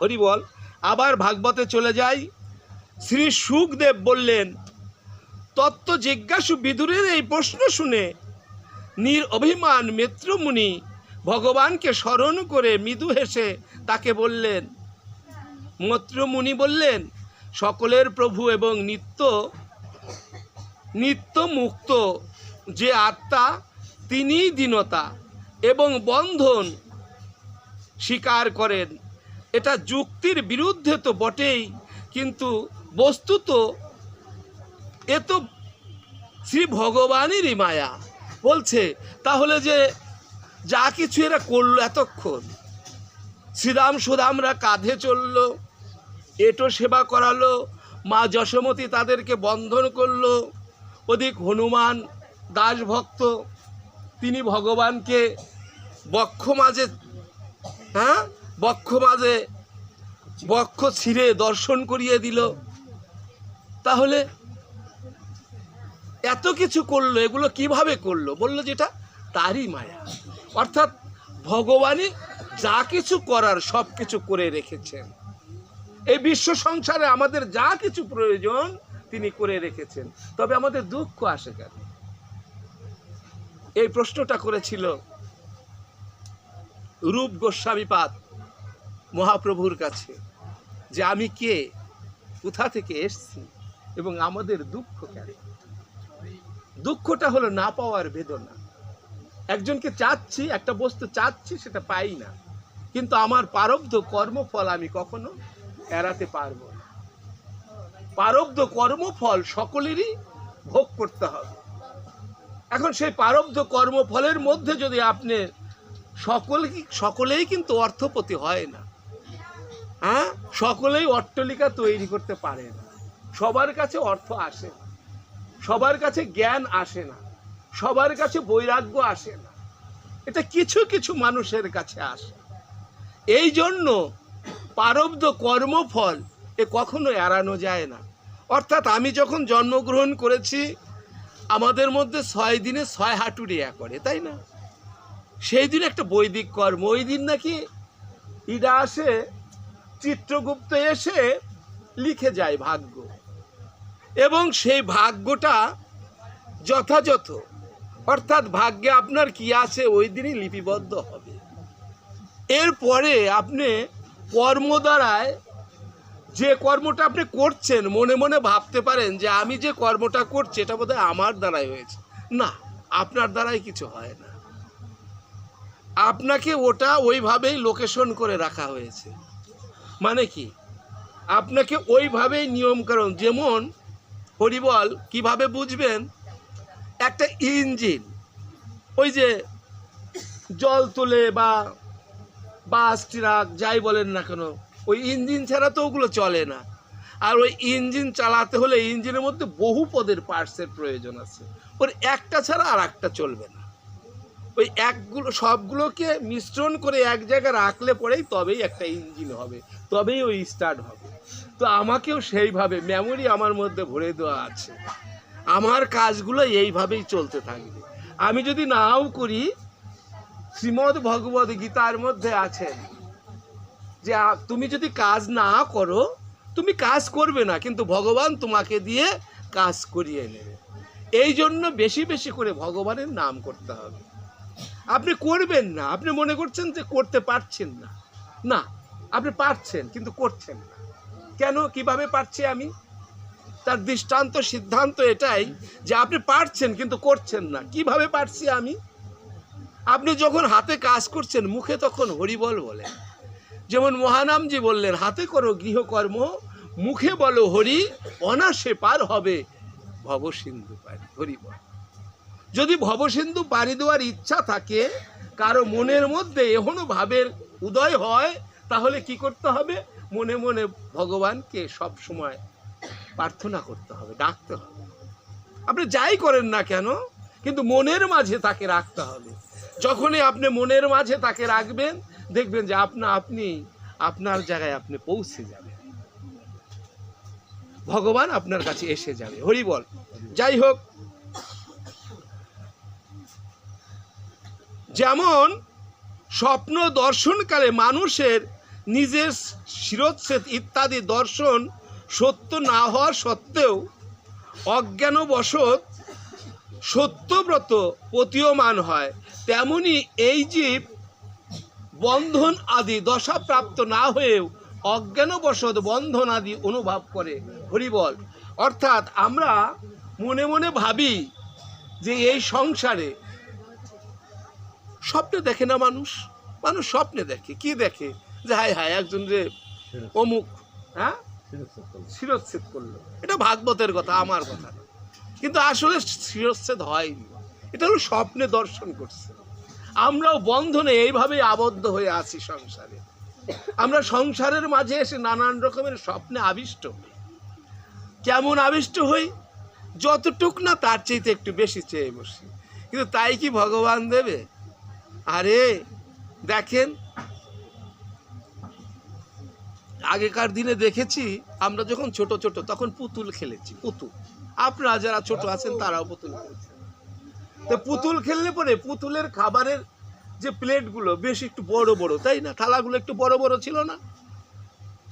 হরি বল। আবার ভাগবতে চলে যাই। শ্রী শুকদেব বললেন, তত্ত্ব জিজ্ঞাসু বিদুরের এই প্রশ্ন শুনে নিরভিমান মিত্রমুনি ভগবানকে স্মরণ করে মৃদু হেসে তাকে বললেন, মিত্রমুনি বললেন, সকলের প্রভু এবং নিত্য মুক্ত যে আত্মা তিনিই দীনতা এবং বন্ধন স্বীকার করেন। এটা যুক্তির বিরুদ্ধে তো বটেই, কিন্তু বস্তুত এ তো শ্রী ভগবানেরই মায়া। বলছে তাহলে যে যা কিছু এরা করলো এতক্ষণ, শ্রীরাম সুদামরা কাঁধে চললো, এটো সেবা করালো, মা যশোমতী তাদেরকে বন্ধন করলো, ওদিক হনুমান দাস ভক্ত তিনি ভগবানকে বক্ষ মাঝে বক্ষ ছিঁড়ে দর্শন করিয়ে দিল। তাহলে এত কিছু করলো, এগুলো কিভাবে করলো? বললো যেটা তারই মায়া। অর্থাৎ ভগবানই যা কিছু করার সব কিছু করে রেখেছেন। এই বিশ্ব সংসারে আমাদের যা কিছু প্রয়োজন তিনি করে রেখেছেন, তবে আমাদের দুঃখ আসে কেন? এই প্রশ্নটা করেছিল রূপ গোস্বামীপাদ মহাপ্রভুর কাছে, যে আমি কে, কোথা থেকে এসছি এবং আমাদের দুঃখ কেন? দুঃখটা হলো না পাওয়ার বেদনা। একজনকে চাচ্ছি, একটা বস্তু চাচ্ছি, সেটা পাই না, কিন্তু আমার প্রারব্ধ কর্মফল আমি কখনো এড়াতে পারবো না। প্রারব্ধ কর্মফল সকলেরই ভোগ করতে হবে। এখন সেই প্রারব্ধ কর্মফলের মধ্যে যদি আপনি সকলেই কিন্তু অর্থপতি হয় না, হ্যাঁ, সকলেই অট্টালিকা তৈরি করতে পারে না, সবার কাছে অর্থ আসে না, সবার কাছে জ্ঞান আসে না, সবার কাছে বৈরাগ্য আসে না, এটা কিছু কিছু মানুষের কাছে আসে। এই জন্য প্রারব্ধ কর্মফল এ কখনো এড়ানো যায় না। অর্থাৎ আমি যখন জন্মগ্রহণ করেছি, আমাদের মধ্যে 6 দিনে 6 হাঁটুরিয়া করে, তাই না? সেই দিন একটা বৈদিক কর্ম, ওই দিন নাকি ইডা আসে, চিত্রগুপ্ত এসে লিখে যায় ভাগ্য, এবং সেই ভাগ্যটা যথাযথ, অর্থাৎ ভাগ্যে আপনার কি আছে ওই দিনই লিপিবদ্ধ হবে। এরপরে আপনি কর্ম দ্বারায়, যে কর্মটা আপনি করছেন, মনে মনে ভাবতে পারেন যে আমি যে কর্মটা করছি এটা বোধহয় আমার দ্বারাই হয়েছে। না, আপনার দ্বারাই কিছু হয় না, আপনাকে ওটা ওইভাবেই লোকেশন করে রাখা হয়েছে। মানে কি, আপনাকে ওইভাবেই নিয়মকানুন, যেমন হরিবল কিভাবে বুঝবেন, একটা ইঞ্জিন, ওই যে জল তোলে বা বাস ট্রাক যাই বলেন না কেন, ওই ইঞ্জিন ছাড়া তো ওগুলো চলে না। আর ওই ইঞ্জিন চালাতে হলে ইঞ্জিনের মধ্যে বহু পদের পার্টসের প্রয়োজন আছে, ওর একটা ছাড়া আর একটা চলবে না। ওই সবগুলোকে মিশ্রণ করে এক জায়গায় রাখলে পরেই তবেই একটা ইঞ্জিন হবে, তবেই ওই স্টার্ট হবে। তো আমাকেও সেইভাবে মেমোরি আমার মধ্যে ভরে দেওয়া আছে, আমার কাজগুলো এইভাবেই চলতে থাকবে। আমি যদি নাও করি, শ্রীমদ্ ভগবদ গীতার মধ্যে আছে যে তুমি যদি কাজ না করো, তুমি কাজ করবে না, কিন্তু ভগবান তোমাকে দিয়ে কাজ করিয়ে নেবে। এই জন্য বেশি বেশি করে ভগবানের নাম করতে হবে। আপনি করবেন না, আপনি মনে করছেন যে করতে পারছেন না, না, আপনি পারছেন কিন্তু করছেন না। কেন, কিভাবে পারছি আমি? তার দৃষ্টান্ত সিদ্ধান্ত এটাই যে আপনি পারছেন কিন্তু করছেন না। কিভাবে পারছি আমি? আপনি যখন হাতে কাজ করছেন, মুখে তখন হরিবল বলেন। যেমন মহানামজি বললেন, হাতে করো গৃহকর্ম, মুখে বলো হরি, অনাসে পার হবে ভবসিন্ধু পারি। হরিবল। যদি ভবসিন্ধু পাড়ি দেওয়ার ইচ্ছা থাকে, কারো মনের মধ্যে এখনো ভাবের উদয় হয়, তাহলে কি করতে হবে? মনে মনে ভগবানকে সব সময় প্রার্থনা করতে হবে, ডাকতে হবে। আপনি যাই করেন না কেন, কিন্তু মনের মাঝে তাকে রাখতে হবে। যখনই আপনি মনের মাঝে তাকে রাখবেন, দেখবেন যে আপনি আপনার জায়গায় আপনি পৌঁছে যাবেন, ভগবান আপনার কাছে এসে যাবে। হরি বল। যাই হোক, যেমন স্বপ্ন দর্শনকালে মানুষের নিজের শিরচ্ছেদ ইত্যাদি দর্শন সত্য না হওয়া সত্ত্বেও অজ্ঞানবশত সত্যব্রত প্রতীয়মান হয়, তেমনি এই জীব বন্ধন আদি দশাপ্রাপ্ত না হয়েও অজ্ঞানবশত বন্ধন আদি অনুভব করে। হরিবল। অর্থাৎ আমরা মনে মনে ভাবি যে এই সংসারে, স্বপ্নে দেখে না মানুষ, মানুষ স্বপ্নে দেখে, কি দেখে? যে হায় হায় একজন যে অমুক শিরচ্ছেদ করলো। এটা ভাগবতের কথা, আমার কথা না। কিন্তু আসলে শিরচ্ছেদ হয়নি, এটা হলো স্বপ্নে দর্শন করছে। আমরাও বন্ধনে এইভাবেই আবদ্ধ হয়ে আছি সংসারে। আমরা সংসারের মাঝে এসে নানান রকমের স্বপ্নে আবিষ্ট হই। কেমন আবিষ্ট হই? যতটুক না তার চাইতে একটু বেশি চেয়ে বসি। কিন্তু তাই কি ভগবান দেবে? আরে দেখেন, আগেকার দিনে দেখেছি আমরা যখন ছোট ছোট তখন পুতুল খেলেছি। পুতুল, আপনারা যারা ছোট আছেন তারাও পুতুল খেলেছেন। তো পুতুল খেললে পরে পুতুলের খাবারের যে প্লেটগুলো বেশ একটু বড় বড়, তাই না? থালাগুলো একটু বড় বড় ছিল না?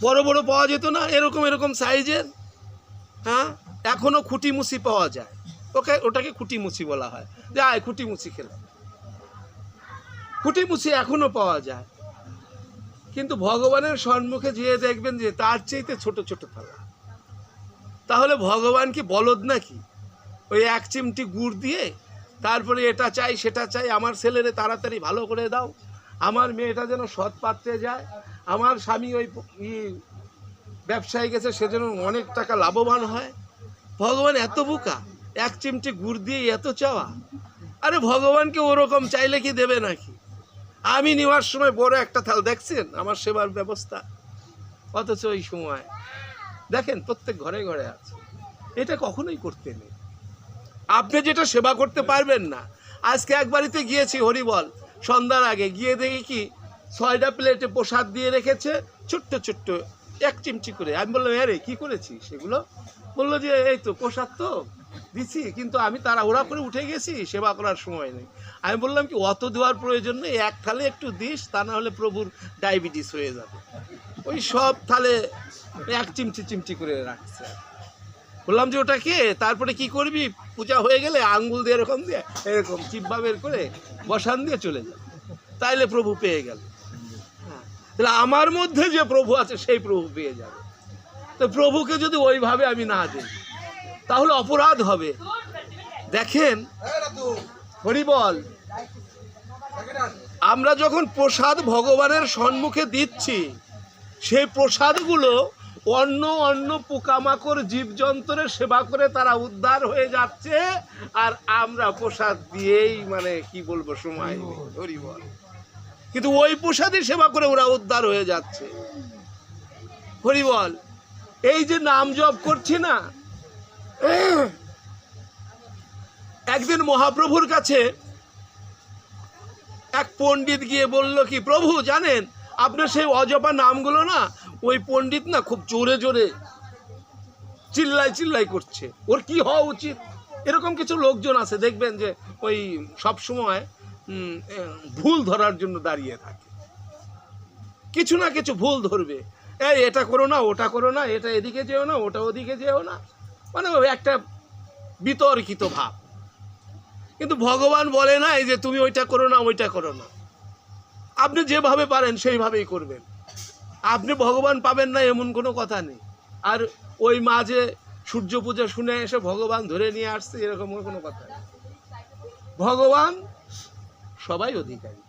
বড় বড় পাওয়া যেত না এরকম এরকম সাইজের? হ্যাঁ, এখনো খুঁটিমুচি পাওয়া যায়। ওটাকে খুঁটিমুচি বলা হয়। যায় খুঁটিমুচি খেলা, খুঁটিমুচি এখনো পাওয়া যায়। কিন্তু ভগবানের সম্মুখে যেয়ে দেখবেন যে তার চাইতে ছোট ছোট থালা। তাহলে ভগবান কি বলদ নাকি? ওই এক চিমটি গুড় দিয়ে তারপরে এটা চাই সেটা চাই, আমার ছেলেরে তাড়াতাড়ি ভালো করে দাও, আমার মেয়েটা যেন সৎ পাত্রে যায়, আমার স্বামী ওই ব্যবসায় গেছে সেজন্য অনেক টাকা লাভবান হয়। ভগবান এত বোকা? এক চিমটি গুড় দিয়ে এত চাওয়া? আরে ভগবানকে ওরকম চাইলে কি দেবে নাকি? আমি নেওয়ার সময় বড় একটা থাল, দেখছেন আমার সেবার ব্যবস্থা, অথচ ওই সময় দেখেন প্রত্যেক ঘরে ঘরে আছে। এটা কখনোই করতে নেই। আপনি যেটা সেবা করতে পারবেন না। আজকে এক বাড়িতে গিয়েছি, হরিবল, সন্ধ্যার আগে গিয়ে দেখি কি 6টা প্লেটে প্রসাদ দিয়ে রেখেছে, ছোট্ট ছোট্ট এক চিমচি করে। আমি বললাম, আরে কি করেছি সেগুলো? বললো যে এই তো প্রসাদ তো দিছি, কিন্তু আমি তাড়াহুড়া করে উঠে গেছি, সেবা করার সময় নেই। আমি বললাম কি, অত দেওয়ার প্রয়োজন নেই, এক থালে একটু দিস, তা না হলে প্রভুর ডায়াবেটিস হয়ে যাবে। ওই সব থালে এক চিমচি চিমচি করে রাখছে। বললাম যে ওটা কে? তারপরে কি করবি, পূজা হয়ে গেলে আঙ্গুল দিয়ে এরকম দিয়ে এরকম চিব্বা বের করে বসান দিয়ে চলে যাবে, তাইলে প্রভু পেয়ে গেল। হ্যাঁ, তাহলে আমার মধ্যে যে প্রভু আছে সেই প্রভু পেয়ে যাবে। তো প্রভুকে যদি ওইভাবে আমি না দিই তাহলে অপরাধ হবে। দেখেন হরিবল, আমরা যখন প্রসাদ ভগবানের সম্মুখে দিচ্ছি, সেই প্রসাদগুলো অন্য অন্য পোকামাকড় জীবজন্তুর সেবা করে তারা উদ্ধার হয়ে যাচ্ছে, আর আমরা প্রসাদ দিয়েই মানে কি বলবো সময় নেই। হরিবল। কিন্তু ওই প্রসাদই সেবা করে ওরা উদ্ধার হয়ে যাচ্ছে। হরিবল। এই যে নাম জপ করছি না, একদিন মহাপ্রভুর কাছে এক পণ্ডিত গিয়ে বলল কি, প্রভু জানেন আপনার সেই অজপা নামগুলো না, ওই পণ্ডিত না খুব জোরে জোরে চিল্লাই করছে, ওর কি হওয়া উচিত? এরকম কিছু লোকজন আছে, দেখবেন যে ওই সব সময় ভুল ধরার জন্য দাঁড়িয়ে থাকে, কিছু না কিছু ভুল ধরবে, এই এটা করো না, ওটা করো না, এটা এদিকে যেও না, ওটা ওদিকে যেও না, মানে একটা বিতর্কিত ভাব। কিন্তু ভগবান বলে না এই যে তুমি ওইটা করো না, ওইটা করো না, আপনি যেভাবে পারেন সেইভাবেই করবেন। আপনি ভগবান পাবেন না এমন কোনো কথা নেই। আর ওই মাঝে সূর্য পূজা শুনে এসে ভগবান ধরে নিয়ে আসছে এরকম কোনো কথা নেই। ভগবান সবাই অধিকারী।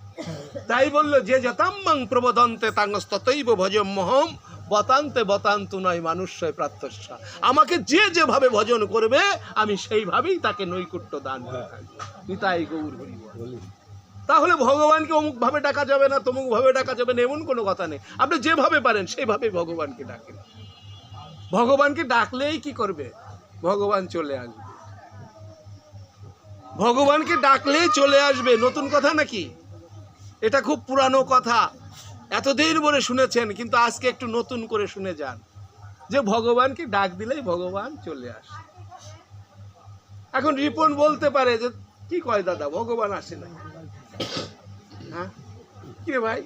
তাই বললো যে যতাম্মাং প্রবদন্তে তাংস্ততৈব ভজমহম বতান্তে বতান্তু নয় মানুষ্যই প্রাত্যস্য। আমাকে যে যেভাবে ভজন করবে আমি সেইভাবেই তাকে নৈকুট্য দান করে থাকবো। নিতাই গৌর হরি বল। তাহলে ভগবানকে অমুক ভাবে ডাকা যাবে না, তমুক ভাবে ডাকা যাবে না এমন কোনো কথা নেই। আপনি যেভাবে পারেন সেইভাবে ভগবানকে ডাকেন। ভগবানকে ডাকলেই কি করবে? ভগবান চলে আসবে। ভগবানকে ডাকলেই চলে আসবে। নতুন কথা নাকি? এটা খুব পুরানো কথা, এতদিন ধরে শুনেছেন, কিন্তু আজকে একটু নতুন করে শুনে যান যে ভগবানকে ডাক দিলেই ভগবান চলে আসে। এখন রিপন বলতে পারে যে কি কয় দাদা, ভগবান আসে না? হ্যাঁ কি রে ভাই,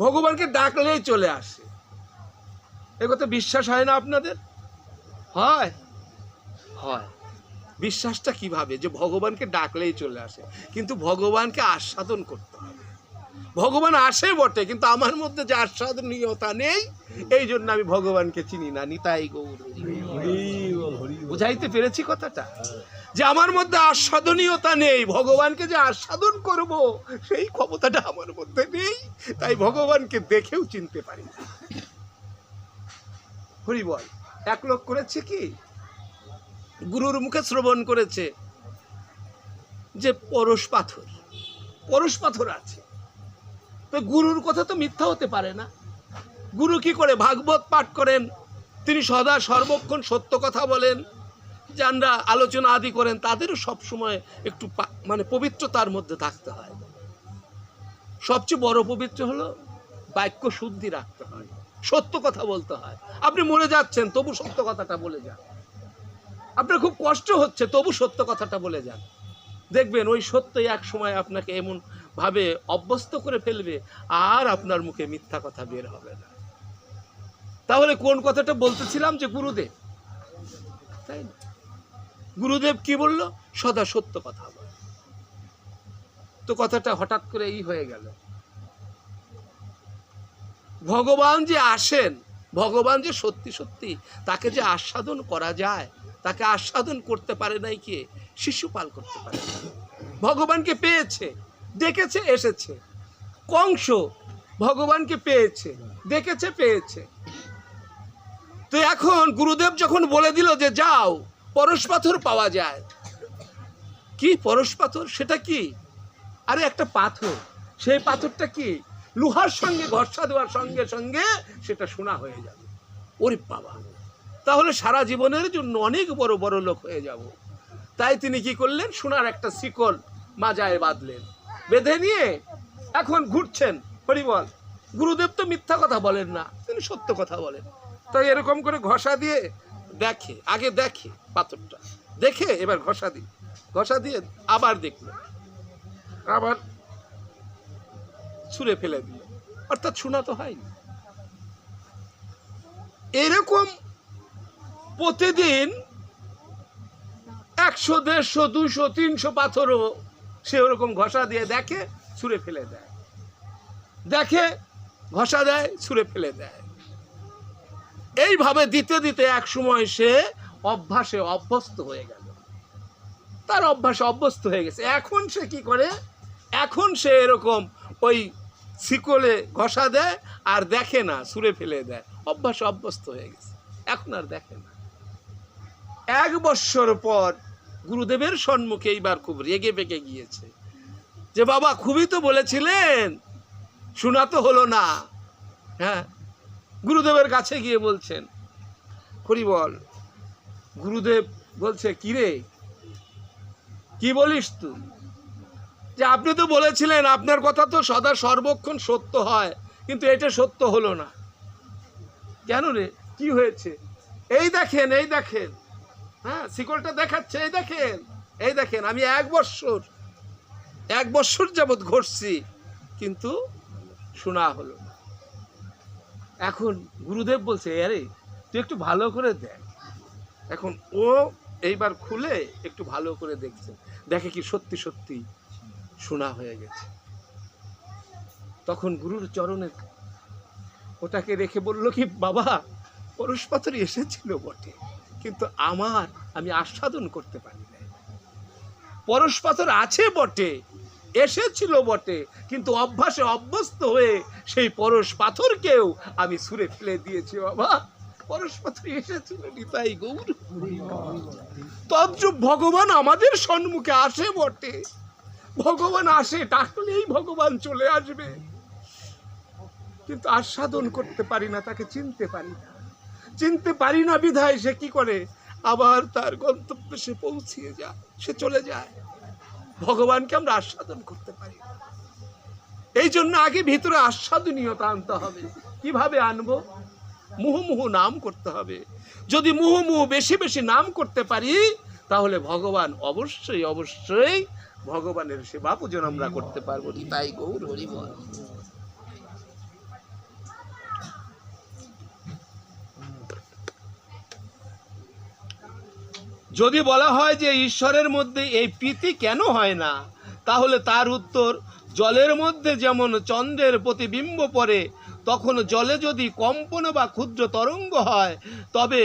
ভগবানকে ডাকলেই চলে আসে, এ কথা বিশ্বাস হয় না আপনাদের? হয় হয়। বিশ্বাসটা কিভাবে যে ভগবানকে ডাকলেই চলে আসে? কিন্তু ভগবানকে আস্বাদন করতে হবে। ভগবান আসে বটে, কিন্তু আমার মধ্যে যে আস্বাদনীয়তা নেই, এই জন্য আমি ভগবানকে চিনি না। নিতাই গৌর। বুঝাইতে পেরেছি কথাটা? যে আমার মধ্যে আস্বাদনীয়তা নেই, ভগবানকে যে আস্বাদন করব সেই ক্ষমতাটা আমার মধ্যে নেই, তাই ভগবানকে দেখেও চিনতে পারি না। হরি বল। এক লোক করেছে কি, গুরুর মুখে শ্রবণ করেছে যে পরশ পাথর আছে, তো গুরুর কথা তো মিথ্যা হতে পারে না। গুরু কি করে? ভাগবত পাঠ করেন, তিনি সদা সর্বক্ষণ সত্য কথা বলেন। যারা আলোচনা আদি করেন তাদেরও সবসময় একটু মানে পবিত্রতার মধ্যে থাকতে হয়। সবচেয়ে বড় পবিত্র হলো বাক্য শুদ্ধি রাখতে হয়, সত্য কথা বলতে হয়। আপনি মরে যাচ্ছেন তবু সত্য কথাটা বলে যান, আপনার খুব কষ্ট হচ্ছে তবু সত্য কথাটা বলে যান। দেখবেন ওই সত্যই এক সময় আপনাকে এমন ভাবে অভ্যস্ত করে ফেলবে, আর আপনার মুখে মিথ্যা কথা বের হবে না। তাহলে কোন কথাটা বলতেছিলাম? যে গুরুদেব, তাই না? গুরুদেব কি বলল? সদা সত্য কথা বল। তো কথাটা হঠাৎ করে এই হয়ে গেল। ভগবান যে আসেন, ভগবান যে সত্যি সত্যি, তাকে যে আস্বাদন করা যায়, তাকে আস্বাদন করতে পারে নাই কে? শিশুপাল করতে পারে না। ভগবানকে পেয়েছে, ডেকেছে, এসেছে। কংস ভগবানকে পেয়েছে, ডেকেছে, পেয়েছে। তো এখন গুরুদেব যখন বলে দিল যে যাও, পরশ পাথর পাওয়া যায়। কি পরশ পাথর? সেটা কি? আরে একটা পাথর, সেই পাথরটা কি? লোহার সঙ্গে ঘষা দেওয়ার সঙ্গে সঙ্গে সেটা সোনা হয়ে যাবে। ওরে বাবা, তাহলে সারা জীবনের জন্য অনেক বড় বড় লোক হয়ে যাব। তাই তিনি কি করলেন? সোনার একটা শিকল মাজায় বাঁধলেন, বেঁধে নিয়ে এখন ঘুরছেন। হরিবল। গুরুদেব তো মিথ্যা কথা বলেন না, তিনি সত্য কথা বলেন। তাই এরকম করে ঘষা দিয়ে দেখে, আগে দেখে পাথরটা, দেখে এবার ঘষা দিয়ে আবার দেখলো, আবার ছুঁড়ে ফেলে দিল, অর্থাৎ শোনা তো হয়নি। এরকম প্রতিদিন 100, 150, 200, 300 পাথরও সে ওরকম ঘষা দিয়ে দেখে, ছুঁড়ে ফেলে দেয়, দেখে, ঘষা দেয়, ছুঁড়ে ফেলে দেয়। এইভাবে দিতে দিতে এক সময় সে অভ্যাসে অভ্যস্ত হয়ে গেল, তার অভ্যাসে অভ্যস্ত হয়ে গেছে। এখন সে কি করে? এখন সে এরকম ওই শিকলে ঘষা দেয় আর দেখে না, ছুঁড়ে ফেলে দেয়। অভ্যাসে অভ্যস্ত হয়ে গেছে, এখন আর দেখে না। 1 বৎসর পর গুরুদেবের সম্মুখে এইবার খুব রেগে বেগে গিয়েছে যে বাবা খুবই তো বলেছিলেন, শোনা তো হলো না। হ্যাঁ, গুরুদেবের কাছে গিয়ে বলছেন, হরি বল। গুরুদেব বলছে, কি রে, কি বলিস তুই? যে আপনি তো বলেছিলেন আপনার কথা তো সদা সর্বক্ষণ সত্য হয়, কিন্তু এটা সত্য হলো না কেন রে, কি হয়েছে? এই দেখেন, এই দেখেন, হ্যাঁ শিকলটা দেখাচ্ছে, এই দেখেন, এই দেখেন, আমি 1 বৎসর যাবৎ ঘটছি, কিন্তু শোনা হলো না। এখন গুরুদেব বলছে, আরে তুই একটু ভালো করে দেখ। এখন ও এইবার খুলে একটু ভালো করে দেখছে, দেখে কি সত্যি সত্যি শোনা হয়ে গেছে। তখন গুরুর চরণে ওটাকে রেখে বলল কি, বাবা পরশ পাথর এসেছিল বটে, কিন্তু আমি আস্বাদন করতে পারি না। পরশ পাথর আছে বটে, এসেছিল বটে, কিন্তু অভ্যাসে অভ্যস্ত হয়ে সেই পরশ পাথরকেও আমি ছুঁড়ে ফেলে দিয়েছি। বাবা পরশ পাথর এসেছিল, নিতাই গৌর। তদ্রূপ ভগবান আমাদের সম্মুখে আসে বটে, ভগবান আসে, ডাকলেই ভগবান চলে আসবে, কিন্তু আস্বাদন করতে পারি না, তাকে চিনতে পারি না বিধায় সে কি করে, আবার তার গন্তব্যে সে পৌঁছিয়ে যায়, সে চলে যায়। ভগবানকে আমরা আস্বাদন করতে পারি না। এই জন্য আগে ভিতরে আস্বাদনীয়তা আনতে হবে। কিভাবে আনবো? মুহুমুহু নাম করতে হবে। যদি মুহুমুহু বেশি বেশি নাম করতে পারি, তাহলে ভগবান অবশ্যই অবশ্যই ভগবানের সেবা পূজন আমরা করতে পারবো। তাই গৌর হরি বল। যদি বলা হয় যে ঈশ্বরের মধ্যে এই প্রীতি কেন হয় না, তাহলে তার উত্তর, জলের মধ্যে যেমন চন্দ্রের প্রতিবিম্ব পড়ে, তখন জলে যদি কম্পন বা ক্ষুদ্র তরঙ্গ হয়, তবে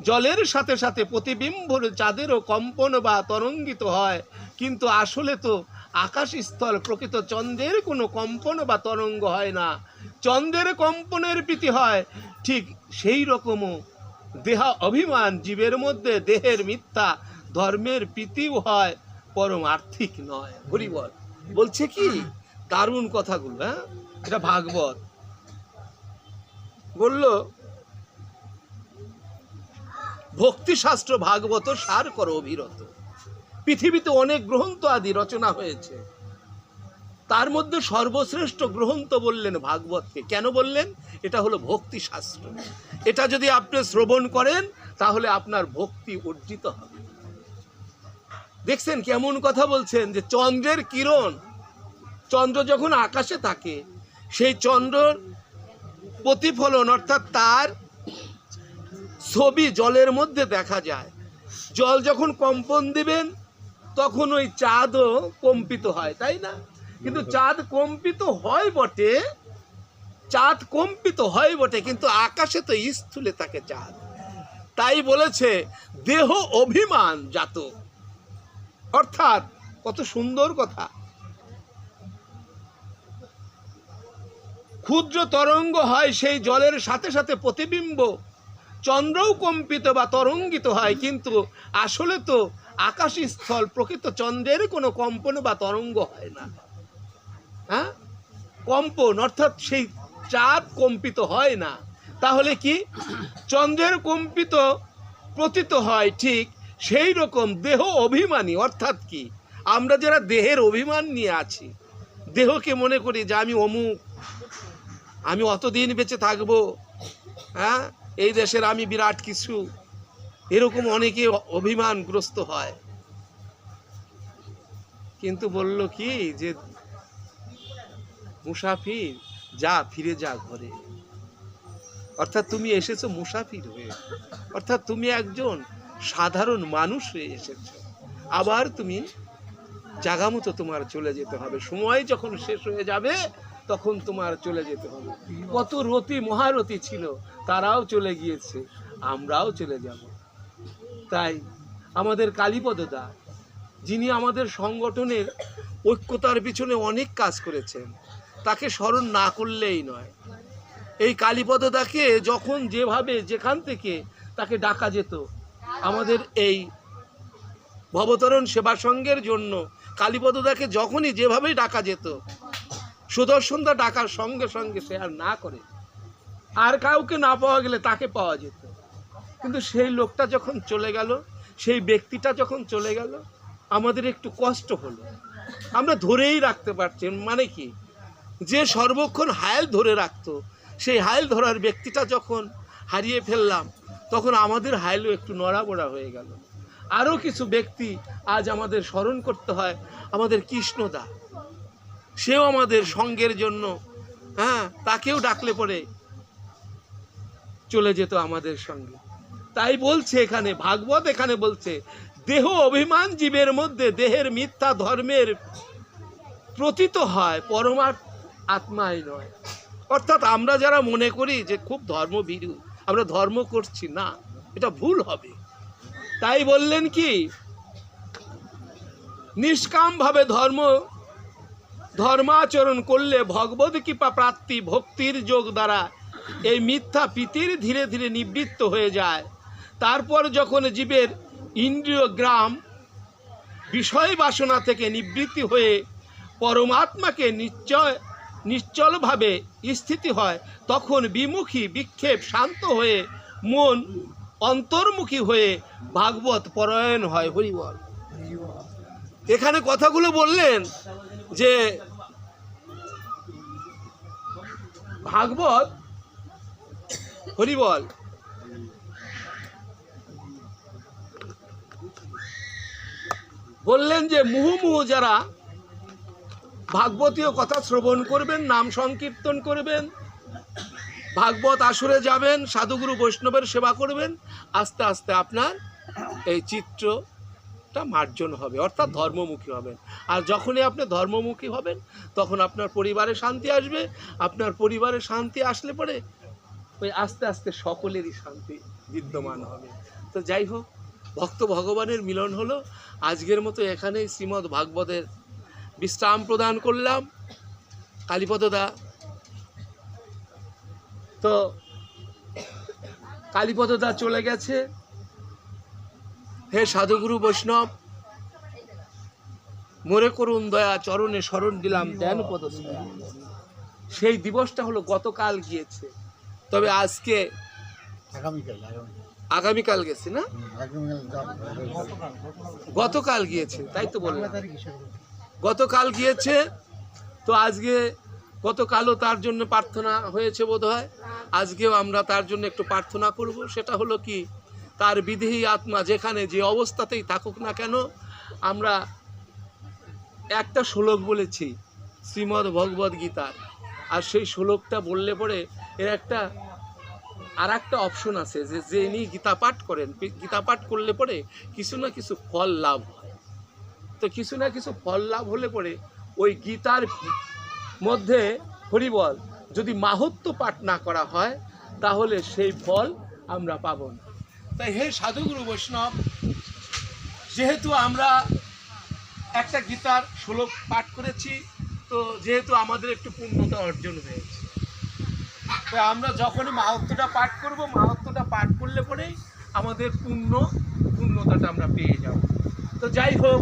জলের সাথে সাথে প্রতিবিম্বর চাঁদেরও কম্পন বা তরঙ্গিত হয়। কিন্তু আসলে তো আকাশস্থল প্রকৃত চন্দ্রের কোনো কম্পন বা তরঙ্গ হয় না। চন্দ্রের কম্পনের প্রীতি হয়, ঠিক সেই রকমও দেহ অভিমান জীবের মধ্যে দেহের মিথ্যা ধর্মের প্রীতিও হয়, পরম আর্থিক নয়। হরিবল বলছে কি দারুণ কথাগুলো। হ্যাঁ, এটা ভাগবত বলল, ভক্তিশাস্ত্র ভাগবত সার করো অবিরত। পৃথিবীতে অনেক গ্রন্থ আদি রচনা হয়েছে, তার মধ্যে সর্বশ্রেষ্ঠ গ্রন্থ বললেন ভাগবতকে। কেন বললেন? এটা হলো ভক্তি শাস্ত্র। এটা যদি আপনি শ্রবণ করেন, তাহলে আপনার ভক্তি অর্জিত হবে। দেখছেন কেমন কথা বলছেন, যে চন্দ্রের কিরণ, চন্দ্র যখন আকাশে থাকে, সেই চন্দ্রের প্রতিফলন অর্থাৎ তার ছবি জলের মধ্যে দেখা যায়। জল যখন কম্পন দিবেন, তখন ওই চাঁদও কম্পিত হয়, তাই না? কিন্তু চাঁদ কম্পিত হয় বটে, কিন্তু আকাশে তো স্থূলে থাকে চাঁদ। তাই বলেছে দেহ অভিমান জাত, অর্থাৎ কত সুন্দর কথা। ক্ষুদ্র তরঙ্গ হয় সেই জলের সাথে সাথে প্রতিবিম্ব, চন্দ্রও কম্পিত বা তরঙ্গিত হয়, কিন্তু আসলে তো আকাশস্থল প্রকৃত চন্দ্রের কোনো কম্পন বা তরঙ্গ হয় না। হ্যাঁ, কম্পন অর্থাৎ সেই চাঁদ কম্পিত হয় না। তাহলে কি চন্দ্রের কম্পিত প্রতীত হয়, ঠিক সেই রকম দেহ অভিমানী, অর্থাৎ কি আমরা যারা দেহের অভিমান নিয়ে আছি, দেহকে মনে করি যে আমি অমুক, আমি অতদিন বেঁচে থাকবো, হ্যাঁ এই দেশের আমি বিরাট কিছু, এরকম অনেকে অভিমানগ্রস্ত হয়। কিন্তু বলল কি যে মুসাফির যা, ফিরে যা ঘরে। অর্থাৎ তুমি এসেছো মুসাফির হয়ে, অর্থাৎ তুমি একজন সাধারণ মানুষ হয়ে এসেছো, আবার তুমি জাগা মতো তোমার চলে যেতে হবে। সময় যখন শেষ হয়ে যাবে, তখন তোমার চলে যেতে হবে। কত রতি মহারথী ছিল, তারাও চলে গিয়েছে, আমরাও চলে যাব। তাই আমাদের কালীপদদা, যিনি আমাদের সংগঠনের ঐক্যতার পিছনে অনেক কাজ করেছেন, তাকে স্মরণ না করলেই নয়। এই কালীপদদাকে যখন যেভাবে যেখান থেকে তাকে ডাকা যেত, আমাদের এই ভবতরণ সেবা সংঘের জন্য কালীপদদাকে যখনই যেভাবেই ডাকা যেত, সুদর্শনদা ডাকার সঙ্গে সঙ্গে সে আর না করে, আর কাউকে না পাওয়া গেলে তাকে পাওয়া যেত। কিন্তু সেই লোকটা যখন চলে গেল, সেই ব্যক্তিটা যখন চলে গেল, আমাদের একটু কষ্ট হলো। আমরা ধরেই রাখতে পারছি। মানে কি, যে সর্বক্ষণ হায়েল ধরে রাখতো, সেই হায়েল ধরার ব্যক্তিটা যখন হারিয়ে ফেললাম, তখন আমাদের হায়েলও একটু নড়াবড়া হয়ে গেল। আরও কিছু ব্যক্তি আজ আমাদের স্মরণ করতে হয়, আমাদের কৃষ্ণদা, সেও আমাদের সঙ্গের জন্য, হ্যাঁ, তাকেও ডাকলে পরে চলে যেত আমাদের সঙ্গে। তাই বলছে এখানে ভাগবত, এখানে বলছে দেহ অভিমান জীবের মধ্যে, দেহের মিথ্যা ধর্মের প্রতীত হয়, পরমার্থ আত্মাই নয়। অর্থাৎ আমরা যারা মনে করি যে খুব ধর্মভীরু, আমরা ধর্ম করছি, না, এটা ভুল হবে। তাই বললেন কি, নিষ্কামভাবে ধর্মাচরণ করলে ভগবত কৃপা প্রাপ্তি ভক্তির যোগ দ্বারা এই মিথ্যা প্রীতির ধীরে ধীরে নিবৃত্ত হয়ে যায়। তারপর যখন জীবের ইন্দ্রিয় গ্রাম বিষয় বাসনা থেকে নিবৃত্তি হয়ে পরমাত্মাকে নিশ্চলভাবে স্থিতি হয়, তখন বিমুখী বিক্ষেপ শান্ত হয়ে মন অন্তর্মুখী হয়ে ভাগবত পরায়ণ হয়। হরি বল। এখানে কথাগুলো বললেন যে ভাগবত, হরি বল, বললেন যে মুহুর্মুহু যারা ভাগবতীয় কথা শ্রবণ করবেন, নাম সংকীর্তন করবেন, ভাগবত আসরে যাবেন, সাধুগুরু বৈষ্ণবের সেবা করবেন, আস্তে আস্তে আপনার এই চিত্রটা মার্জন হবে, অর্থাৎ ধর্মমুখী হবেন। আর যখনই আপনি ধর্মমুখী হবেন, তখন আপনার পরিবারে শান্তি আসবে। আপনার পরিবারে শান্তি আসলে পরে ওই আস্তে আস্তে সকলেরই শান্তি বিদ্যমান হবে। তো যাই হোক, ভক্ত ভগবানের মিলন হলো। আজকের মতো এখানেই শ্রীমদ্ ভাগবতের বিশ্রাম প্রদান করলাম। কালীপদদা, তো কালীপদদা চলে গেছে। হে সাধুগুরু বৈষ্ণব, মোরে করুন দয়া, চরণে শরণ দিলাম ধ্যান পদ ছায়া। সেই দিবসটা হলো গতকাল গিয়েছে, তবে আজকে আগামীকাল গেছে না, গতকাল গিয়েছে, তাই তো বললাম, গতকাল গিয়েছে। তো আজকে, গতকালও তার জন্য প্রার্থনা হয়েছে বোধ হয়, আজকেও আমরা তার জন্য একটু প্রার্থনা করব। সেটা হলো কি, তার বিদেহী আত্মা যেখানে যে অবস্থাতেই থাকুক না কেন, আমরা একটা শ্লোক বলেছি শ্রীমদ্ ভগবদ গীতার, আর সেই শ্লোকটা বললে পরে এর একটা আর একটা অপশন আছে, যে যিনি গীতা পাঠ করেন, গীতা পাঠ করলে পরে কিছু না কিছু ফল লাভ হয়। তো কিছু না কিছু ফল লাভ হলে পরে ওই গীতার মধ্যে, হরি বল, যদি মাহাত্ম্য পাঠ না করা হয়, তাহলে সেই ফল আমরা পাব না। তাই হে সাধুগুরু বৈষ্ণব, যেহেতু আমরা একটা গীতার শ্লোক পাঠ করেছি, তো যেহেতু আমাদের একটু পূর্ণতা অর্জন হয়েছে, তাই আমরা যখনই মাহাত্ম্যটা পাঠ করব, মাহাত্ম্যটা পাঠ করলে পরেই আমাদের পূর্ণতাটা আমরা পেয়ে যাব। তো যাই হোক,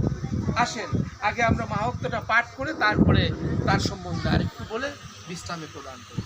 আসেন আগে আমরা মাহাত্ম্যটা পাঠ করে তারপরে তার সম্বন্ধে আরেকটু বলে বিশ্রামে প্রদান করি।